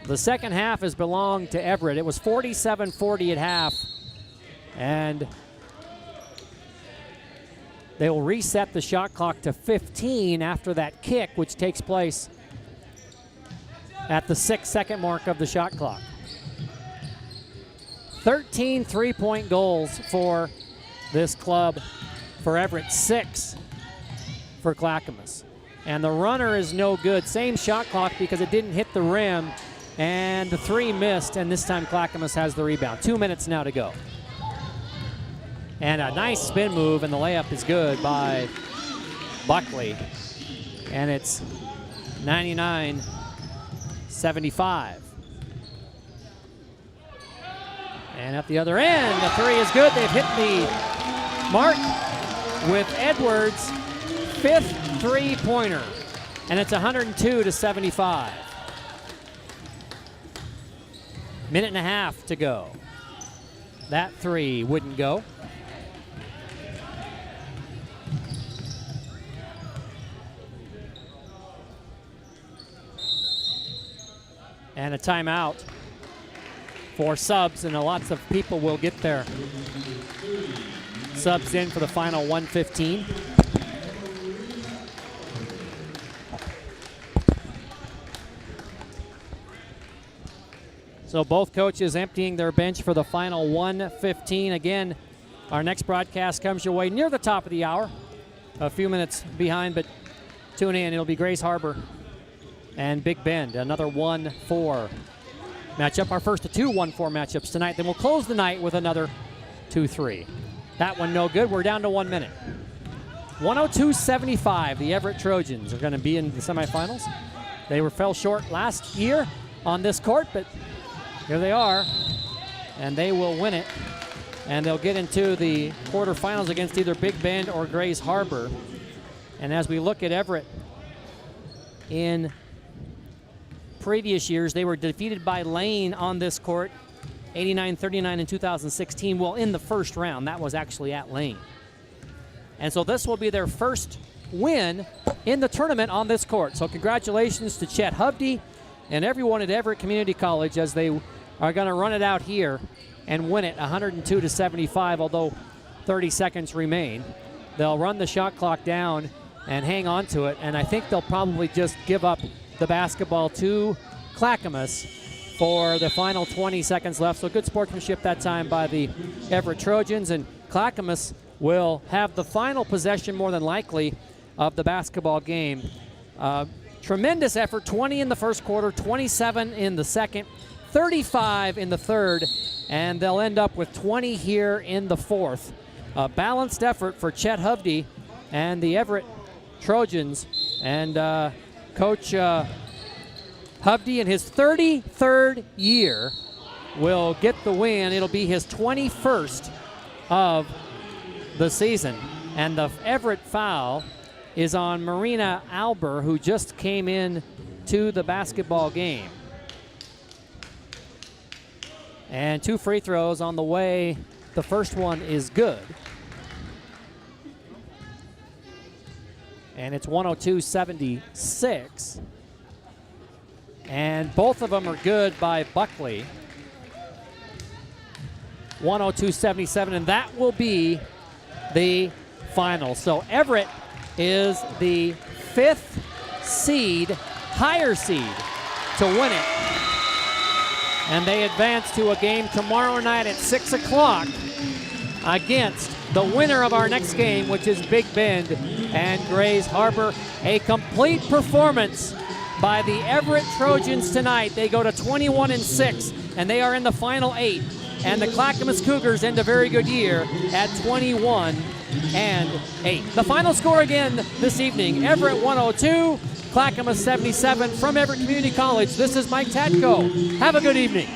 the second half has belonged to Everett. It was 47-40 at half, and they will reset the shot clock to 15 after that kick, which takes place at the 6-second mark of the shot clock. 13 three-point goals for this club, for Everett, 6 for Clackamas. And the runner is no good. Same shot clock because it didn't hit the rim, and the 3 missed, and this time Clackamas has the rebound. 2 minutes now to go. And a nice spin move, and the layup is good by Buckley. And it's 99-75. And at the other end, the 3 is good. They've hit the mark with Edwards' 5th three-pointer. And it's 102-75. Minute and a half to go. That 3 wouldn't go. And a timeout for subs, and lots of people will get their subs in for the final 1:15. So both coaches emptying their bench for the final 1:15. Again, Our next broadcast comes your way near the top of the hour. A few minutes behind, but tune in. It'll be Grays Harbor and Big Bend. Another 1-4 matchup. Our first of 2 1-4 matchups tonight. Then we'll close the night with another 2-3. That one no good. We're down to 1 minute. 102-75. The Everett Trojans are going to be in the semifinals. They fell short last year on this court, but here they are, and they will win it. And they'll get into the quarterfinals against either Big Bend or Grays Harbor. And as we look at Everett, in previous years, they were defeated by Lane on this court, 89-39 in 2016. Well, in the first round, that was actually at Lane. And so this will be their first win in the tournament on this court. So congratulations to Chet Hovde and everyone at Everett Community College as they are going to run it out here and win it 102-75, although 30 seconds remain. They'll run the shot clock down and hang on to it, and I think they'll probably just give up the basketball to Clackamas for the final 20 seconds left. So good sportsmanship that time by the Everett Trojans, and Clackamas will have the final possession more than likely of the basketball game. Tremendous effort, 20 in the first quarter, 27 in the second, 35 in the third, and they'll end up with 20 here in the fourth. A balanced effort for Chet Hovde and the Everett Trojans. And Coach Hovde in his 33rd year will get the win. It'll be his 21st of the season. And the Everett foul is on Marina Alber, who just came in to the basketball game. And 2 free throws on the way. The first one is good. And it's 102-76. And both of them are good by Buckley. 102-77, and that will be the final. So Everett is the 5th seed, higher seed, to win it. And they advance to a game tomorrow night at 6 o'clock against the winner of our next game, which is Big Bend and Grays Harbor. A complete performance by the Everett Trojans tonight. They go to 21-6, and they are in the final 8. And the Clackamas Cougars end a very good year at 21-8. The final score again this evening, Everett 102, Clackamas 77. From Everett Community College, this is Mike Tatko. Have a good evening.